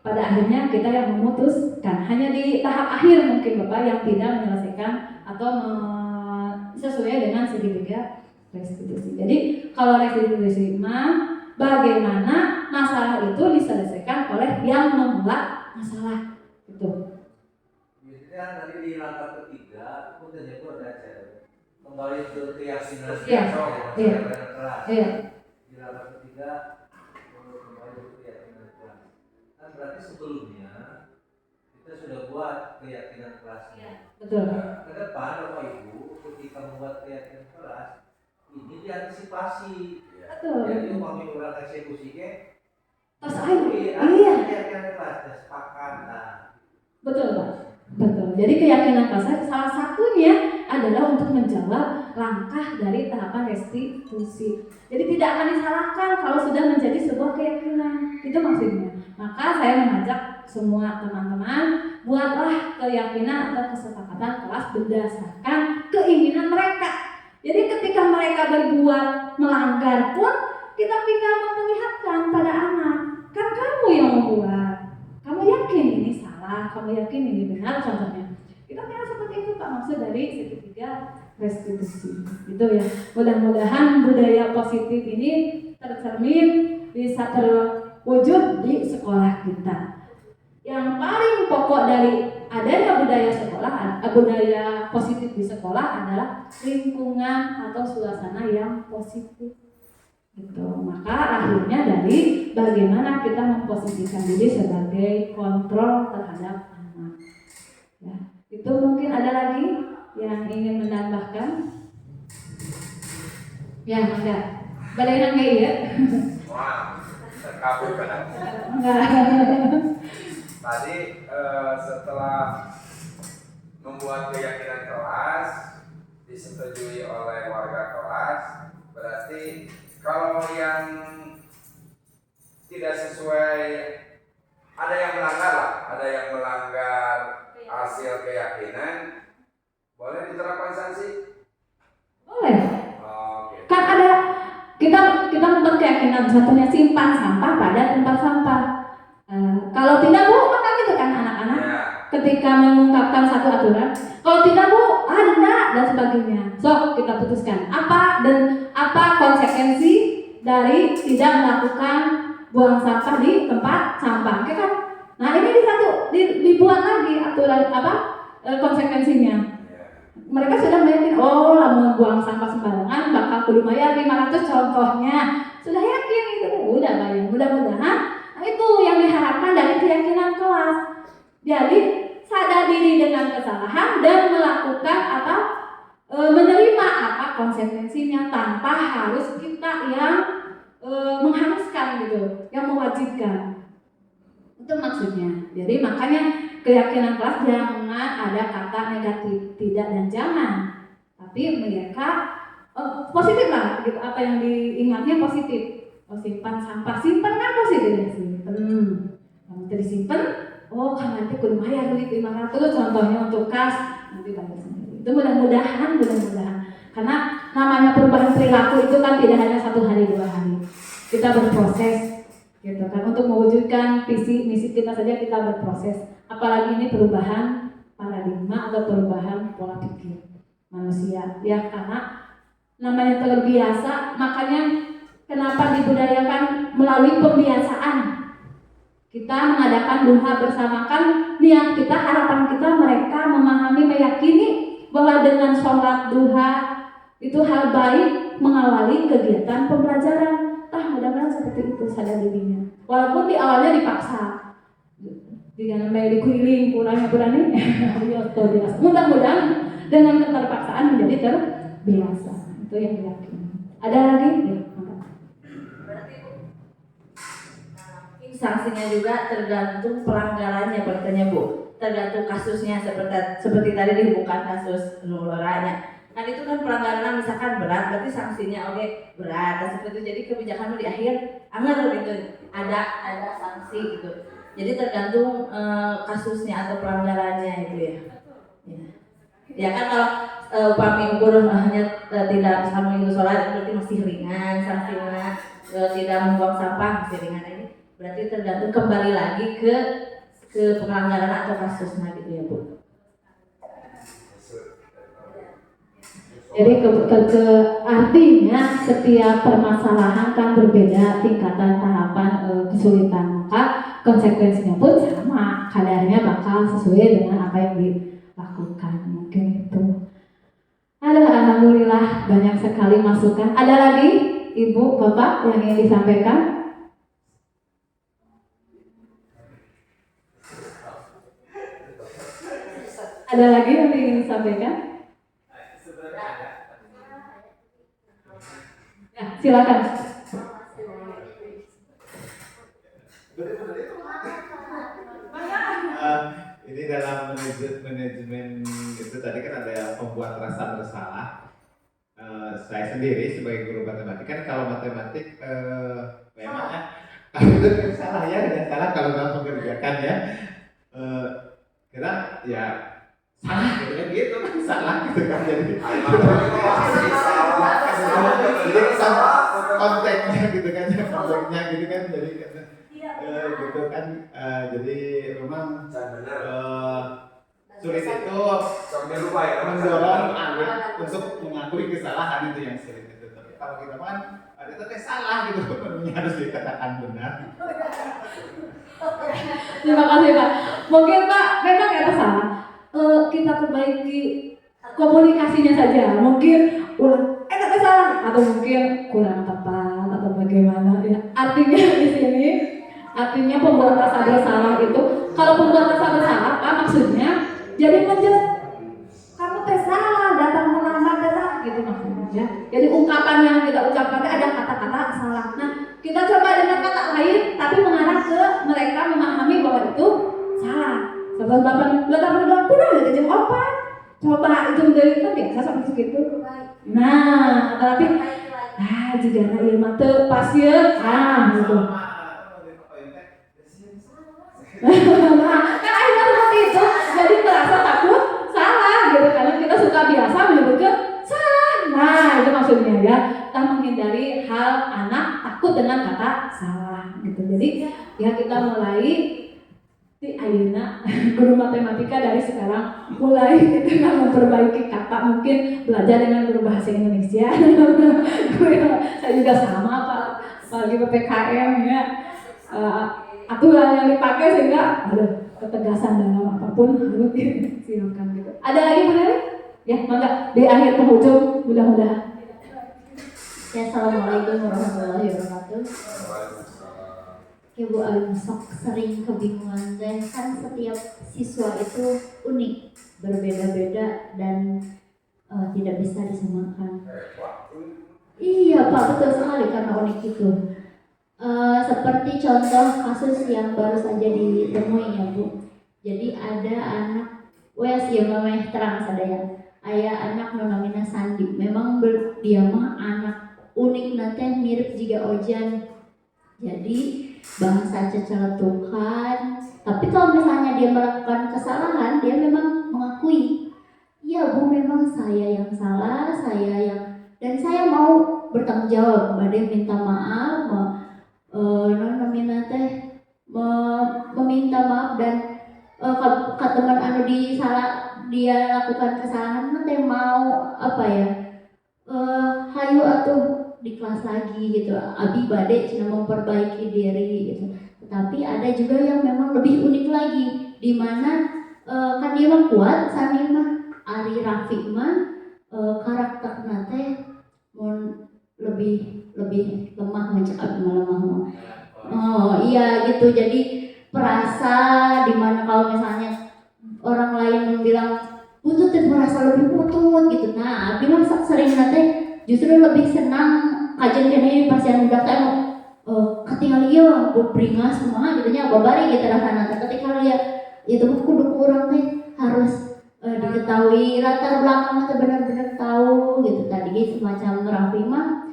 pada akhirnya kita yang memutuskan. Hanya di tahap akhir mungkin Bapak yang tidak menyelesaikan atau sesuai dengan segitiga restitusi. Jadi kalau restitusi bagaimana masalah itu diselesaikan oleh yang membuat masalah itu. Biasanya tadi di langkah ketiga aku tanya ada kembali ke keyakinan keras. Iya. Di langkah ketiga kembali ke keyakinan keras. Kan berarti sebelumnya kita sudah buat keyakinan kelasnya. Betul. Ke depan Bapak Ibu ketika membuat keyakinan kelas ini diantisipasi. Betul. Jadi umpamanya orang eksekusinya Terus ayo. iya. Keyakinan kelasnya sepakat. Nah, Betul Pak. Betul. Jadi keyakinan kelas salah satunya adalah untuk menjawab langkah dari tahapan restitusi. Jadi tidak akan disalahkan kalau sudah menjadi sebuah keyakinan. Itu maksudnya. Maka saya mengajak semua teman-teman buatlah keyakinan atau kesepakatan kelas berdasarkan keinginan mereka. Jadi ketika mereka berbuat melanggar pun kita tinggal memperlihatkan pada anak, kan kamu yang membuat, kamu yakin ini salah, kamu yakin ini benar contohnya. Kita tinggal seperti itu Pak, maksud dari segitiga restitusi. Gitu ya. Mudah-mudahan budaya positif ini tercermin bisa terwujud di sekolah kita. Yang paling pokok dari adanya budaya positif di sekolah adalah lingkungan atau suasana yang positif. Gitu. Maka akhirnya dari bagaimana kita memposisikan diri sebagai kontrol terhadap anak. Ya, itu mungkin ada lagi yang ingin menambahkan? Ya, enggak. Balik enggak ya? Wah, terkabut kan. Enggak. Tadi setelah membuat keyakinan kelas disetujui oleh warga kelas, berarti kalau yang tidak sesuai, ada yang melanggar lah, ada yang melanggar hasil keyakinan, boleh diterapkan sanksi? Boleh. Oke. Kan ada kita membuat keyakinan satunya simpan sampah pada tempat sampah. Kalau tidak Bu, maka gitu kan anak-anak Ya. ketika mengungkapkan satu aturan, kalau tidak Bu, denda dan sebagainya. So kita putuskan apa konsekuensi dari tidak melakukan buang sampah di tempat sampah, oke kan? Nah ini dibuat lagi aturan konsekuensinya. Mereka sudah meyakini, oh lamun buang sampah sembarangan bakal kudu bayar 500 contohnya. Sudah yakin itu, udah bayar. Mudah-mudahan itu yang diharapkan dari keyakinan kelas. Jadi sadar diri dengan kesalahan dan melakukan atau menerima apa konsekuensinya tanpa harus kita yang mengharuskan gitu, yang mewajibkan. Itu maksudnya. Jadi makanya keyakinan kelas jangan ada kata negatif, tidak dan jangan. Tapi mereka positif lah, gitu. Apa yang diingatnya positif. Oh simpan sampah, simpan kan positif ya simpan. Kamu tadi simpan, oh kan nanti kudu bayar duit 500 contohnya untuk kas, nanti bayar sendiri. Itu mudah-mudahan. Karena namanya perubahan perilaku itu kan tidak hanya 1 hari 2 hari. Kita berproses, gitu kan. Untuk mewujudkan visi misi kita saja kita berproses. Apalagi ini perubahan paradigma atau perubahan pola pikir manusia. Ya karena namanya terbiasa, makanya kenapa dibudayakan melalui pembiasaan. Kita mengadakan duha bersama kan niat kita, harapan kita mereka memahami, meyakini bahwa dengan sholat duha itu hal baik mengawali kegiatan pembelajaran. Mudah-mudahan seperti itu sadar dirinya. Walaupun di awalnya dipaksa. Dengan dikuiling kurangnya berani, mudah-mudahan dengan keterpaksaan menjadi terbiasa. Itu yang diyakini. Ada lagi? Ya, berarti Bu, sanksinya juga tergantung pelanggarannya berarti Bu, tergantung kasusnya seperti tadi dihubungkan kasus Nuroranya. Kan itu kan pelanggaran misalkan berat, berarti sanksinya oke berat. Seperti itu, jadi kebijakanmu di akhir anger gitu, ada sanksi gitu. Jadi tergantung kasusnya atau pelanggarannya itu ya. Ya kan kalau upami ukur hanya tidak bisa mengikuti sholat berarti masih ringan sanksinya, tidak membuang sampah masih ringan. Ini berarti tergantung kembali lagi ke pelanggaran atau kasusnya gitu ya Bu. Jadi artinya setiap permasalahan kan berbeda tingkatan tahapan kesulitan, maka konsekuensinya pun sama, kadarnya bakal sesuai dengan apa yang dilakukan. Mungkin itu. Alhamdulillah banyak sekali masukan. Ada lagi Ibu, Bapak yang ingin disampaikan? Ada lagi yang ingin disampaikan? Sebenarnya ada. Ya, silakan. Ini dalam manajemen itu tadi kan ada yang membuat rasa bersalah. Saya sendiri sebagai guru matematik kan kalau matematik memang ya kalau itu salah ya tidak salah kalau dalam mengerjakan ya kita ya salah gitu kan gitu kan salah gitu kan jadi konteksnya gitu kan konteksnya gitu kan jadi gitu kan jadi memang sulit itu Sampai lupa ya. mendorong anak untuk mengakui kesalahan itu yang sulit itu. Tapi kalau kita kan ada itu salah gitu, penuhnya harus dikatakan benar. Terima kasih Pak. Mungkin Pak memang ada salah. Kita perbaiki komunikasinya saja. Mungkin ulang ada salah atau mungkin kurang tepat atau bagaimana ya. Artinya di sini artinya pembuat rasa bersalah itu kalau pembuat rasa bersalah Pak maksudnya jadi kamu teh salah datang melamar datang gitu maksudnya ya. Jadi ungkapan yang kita ucapkan ada kata-kata salah. Nah kita coba dengan kata lain tapi mengarah ke mereka memahami bahwa itu salah. Sebab bapak belakang udah ada jam apa? Coba itu dari kan biasa sampai segitu. Nah tapi juga na ieu mah teu pas ye gitu. Nah, kan akhirnya seperti itu jadi merasa takut salah gitu karena kita suka biasa menyebutkan salah. Nah itu maksudnya ya kita menghindari hal anak takut dengan kata salah gitu. Jadi ya kita mulai di ayeuna guru matematika dari sekarang mulai dengan memperbaiki kata mungkin belajar dengan guru bahasa Indonesia. Saya juga sama Pak apalagi PPKM ya. Aturan yang dipakai sehingga ada ketegasan dalam apapun harus disiapkan gitu. Ada lagi Bu Neri? Ya, mangga di akhir penghujung mudah-mudahan. Ya, assalamualaikum warahmatullahi wabarakatuh. Ibu sok sering kebingungan teh kan setiap siswa itu unik, berbeda-beda dan tidak bisa disamakan. Iya Pak, betul sekali karena unik itu. Seperti contoh kasus yang baru saja ditemui ya Bu. Jadi ada anak wes ya namanya terang sadaya. Aya anak namanya Sandi. Memang dia mah anak unik nanti mirip juga Ojan. Jadi bahasa ceceletukan. Tapi kalau misalnya dia melakukan kesalahan, dia memang mengakui. Iya Bu, memang saya yang salah, dan saya mau bertanggung jawab. Badai minta maaf. Meminta maaf dan ke teman anu dia lakukan kesalahan nanti mau apa ya hayu atau di kelas lagi gitu abi bade cina memperbaiki diri gitu. Tetapi ada juga yang memang lebih unik lagi di mana kan dia mah kuat sani mah Ari Rafiq mah karakter nate lebih lemah mencekap lemah. Oh iya gitu, jadi perasa dimana kalau misalnya orang lain bilang butut dan merasa lebih butut gitu. Nah, abdi mah sering nanti justru lebih senang kajian kene pas yang udah teh ketinggalan ieu beringas kumaha gitu nya babari gitu rasana. Ketika lihat itu kudu kurang teh harus diketahui latar belakangnya teh benar-benar tahu gitu tadi semacam Raffi mah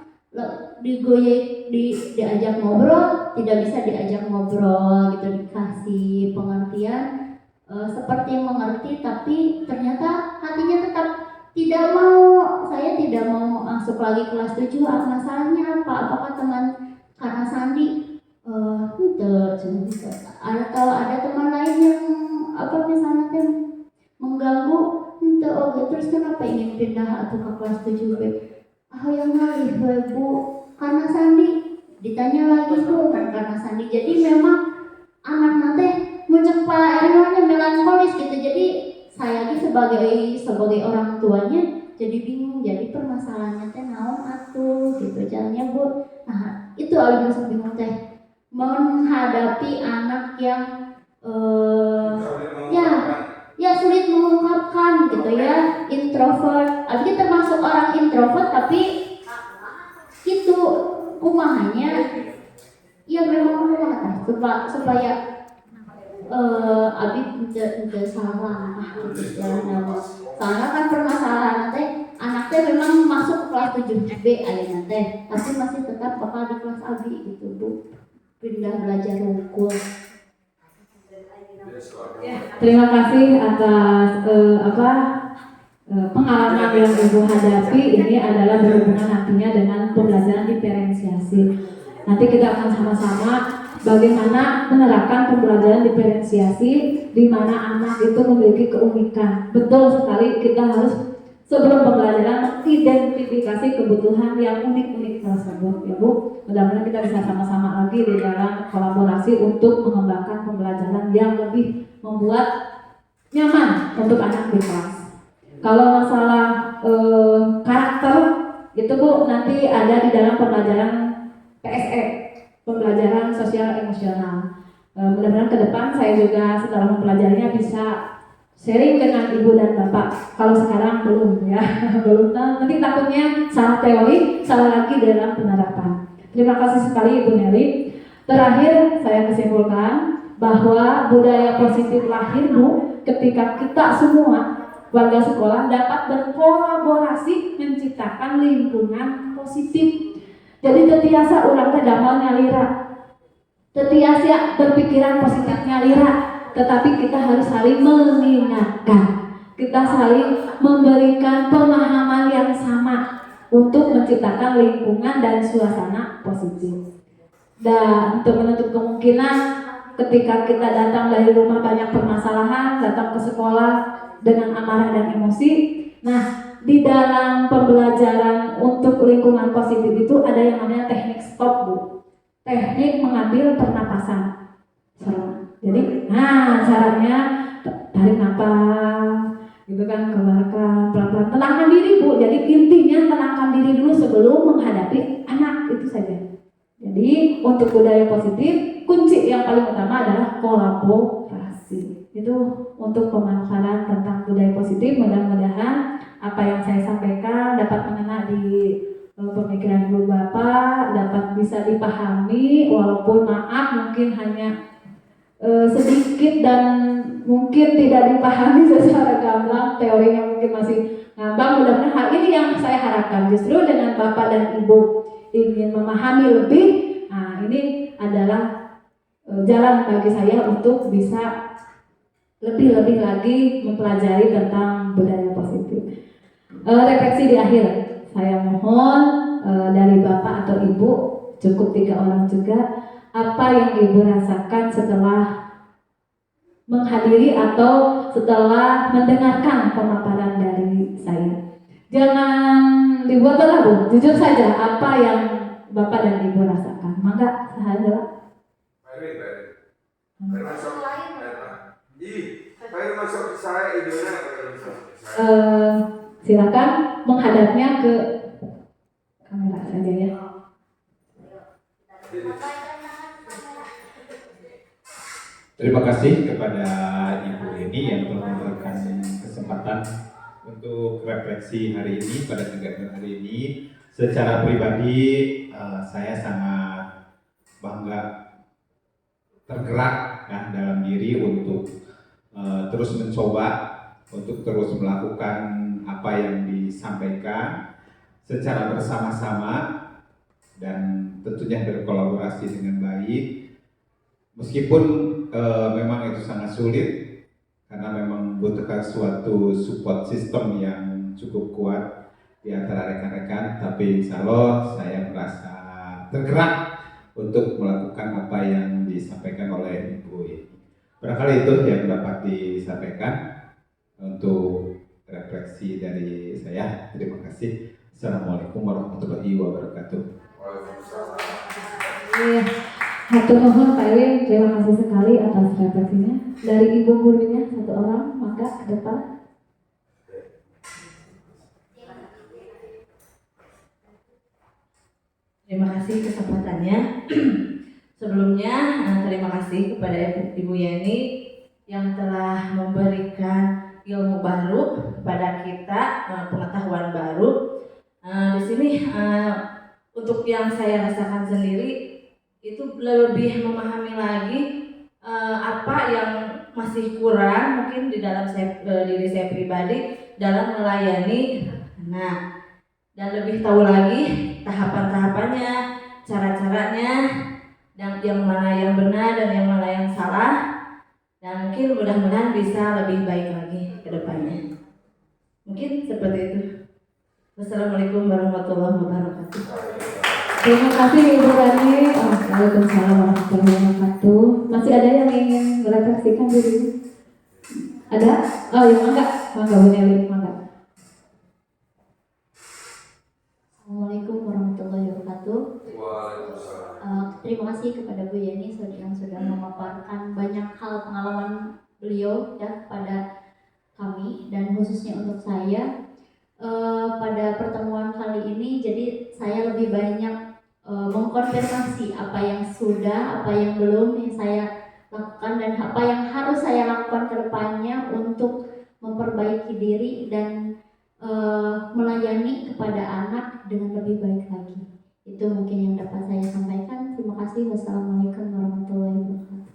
diajak ngobrol tidak bisa diajak ngobrol gitu, dikasih pengertian seperti yang mengerti tapi ternyata hatinya tetap tidak mau. Saya tidak mau masuk lagi kelas 7. Masalahnya apa? Apakah teman karena Sandi atau ada teman lain yang apa misalnya mengganggu terus kenapa ingin pindah atau ke kelas 7B? Yang ngalih Bu karena Sandi. Ditanya lagi Bu karena Sandi. Jadi memang anak nanti muncul Pak Erwanya melankolis gitu. Jadi saya sebagai orang tuanya jadi bingung. Jadi permasalahannya teh naon atuh gitu caranya Bu. Nah itu alih masuk bingung teh menghadapi anak yang ya sulit mengungkapkan gitu ya, introvert. Abi termasuk orang introvert tapi itu kumahanya ya memang kumaha supaya Abi tidak salah gitu ya. Soalnya kan permasalahan teh anak teh memang masuk kelas 7B ayeuna teh, tapi masih tetap bakal di kelas Abi gitu Bu. Pindah belajar hukum. Terima kasih atas pengalaman yang Ibu hadapi. Ini adalah berhubungan nantinya dengan pembelajaran diferensiasi. Nanti kita akan sama-sama bagaimana menerapkan pembelajaran diferensiasi di mana anak itu memiliki keunikan. Betul sekali, kita harus sebelum pembelajaran mengidentifikasi kebutuhan yang unik-unik tersebut, ya Bu. Mudah-mudahan kita bisa sama-sama lagi di dalam kolaborasi untuk mengembangkan pembelajaran yang lebih membuat nyaman untuk anak di kelas. Kalau masalah karakter itu Bu nanti ada di dalam pembelajaran PSE, pembelajaran sosial emosional. Mudah-mudahan ke depan saya juga setelah mempelajarinya bisa sharing dengan Ibu dan Bapak. Kalau sekarang belum ya, belum. Nanti takutnya salah teori, salah lagi dalam penerapan. Terima kasih sekali Ibu Nelly. Terakhir saya kesimpulan bahwa budaya positif lahir Bu ketika kita semua warga sekolah dapat berkolaborasi menciptakan lingkungan positif. Jadi tetiasa ulang teh damel nyalira, tetiasa berpikiran positif nyalira, tetapi kita harus saling mengingatkan, kita saling memberikan pemahaman yang sama untuk menciptakan lingkungan dan suasana positif. Dan untuk menutup kemungkinan ketika kita datang dari rumah banyak permasalahan, datang ke sekolah dengan amarah dan emosi. Nah, di dalam pembelajaran untuk lingkungan positif itu ada yang namanya teknik stop Bu. Teknik mengambil pernapasan. Jadi, caranya tarik nafas, gitu kan, ke belakang, pelan-pelan, tenangkan diri Bu. Jadi intinya tenangkan diri dulu sebelum menghadapi anak, itu saja. Jadi untuk budaya positif, kunci yang paling utama adalah kolaborasi. Itu untuk pemaparan tentang budaya positif. Mudah-mudahan apa yang saya sampaikan dapat mengena di pemikiran Ibu Bapak, dapat bisa dipahami, walaupun maaf mungkin hanya sedikit dan mungkin tidak dipahami secara gamblang, teorinya mungkin masih ngambang. Mudah-mudahan hal ini yang saya harapkan, justru dengan Bapak dan Ibu ingin memahami lebih, nah ini adalah jalan bagi saya untuk bisa lebih lagi mempelajari tentang budaya positif. Refleksi di akhir, saya mohon dari Bapak atau Ibu, cukup 3 orang juga, apa yang Ibu rasakan setelah menghadiri atau setelah mendengarkan pemaparan dari saya. Jangan dibuat Bu, jujur saja apa yang Bapak dan Ibu rasakan. Maka sahaja. Masuk saya idenya silakan menghadapnya ke kamera saja ya. Terima kasih kepada Ibu ini yang telah memberikan kesempatan untuk refleksi hari ini pada kegiatan hari ini. Secara pribadi saya sangat bangga, tergerak ya, dalam diri untuk terus mencoba untuk terus melakukan apa yang disampaikan secara bersama-sama dan tentunya berkolaborasi dengan baik. Meskipun memang itu sangat sulit karena memang membutuhkan suatu support system yang cukup kuat di antara rekan-rekan, tapi insya Allah saya merasa tergerak untuk melakukan apa yang disampaikan oleh Ibu ini. Barangkali itu yang dapat disampaikan untuk refleksi dari saya. Terima kasih. Assalamualaikum warahmatullahi wabarakatuh. Iya. Hatur nuhun Pak Ewin, terima kasih sekali atas refleksinya. Dari Ibu gurunya 1 orang, maka ke depan. Terima kasih kesempatannya. Sebelumnya terima kasih kepada Ibu Yani yang telah memberikan ilmu baru kepada kita, pengetahuan baru. Di sini untuk yang saya rasakan sendiri itu lebih memahami lagi apa yang masih kurang mungkin di dalam diri saya pribadi dalam melayani anak, dan lebih tahu lagi tahapan-tahapannya, cara-caranya, dan yang mana yang benar dan yang mana yang salah, dan mungkin mudah-mudahan bisa lebih baik lagi ke depannya. Mungkin seperti itu. Wassalamualaikum warahmatullahi wabarakatuh. Terima kasih Ibu Rani. Waalaikumsalam warahmatullahi wabarakatuh. Masih ada yang ingin merefleksikan diri? Ada? Oh ya, mangga Bu Nelly, mangga. Assalamualaikum warahmatullahi wabarakatuh. Waalaikumsalam. Terima kasih kepada Bu Yeni yang sudah memaparkan banyak hal pengalaman beliau ya kepada kami, dan khususnya untuk saya pada pertemuan kali ini. Jadi saya lebih banyak mengkonfirmasi apa yang sudah, apa yang belum yang saya lakukan, dan apa yang harus saya lakukan ke depannya untuk memperbaiki diri dan melayani kepada anak dengan lebih baik lagi. Itu mungkin yang dapat saya sampaikan. Terima kasih. Wassalamualaikum warahmatullahi wabarakatuh.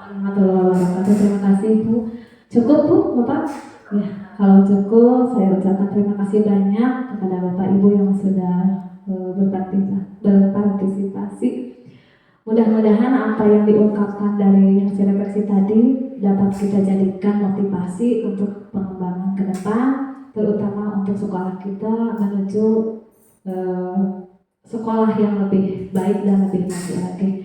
Warahmatullahi wabarakatuh. Terima kasih Bu. Cukup Bu, Bapak? Ya, kalau cukup saya ucapkan terima kasih banyak kepada Bapak Ibu yang sudah berpartisipasi. Mudah-mudahan apa yang diungkapkan dari hasil refleksi tadi dapat kita jadikan motivasi untuk pengembangan ke depan, terutama untuk sekolah kita menuju sekolah yang lebih baik dan lebih maju lagi.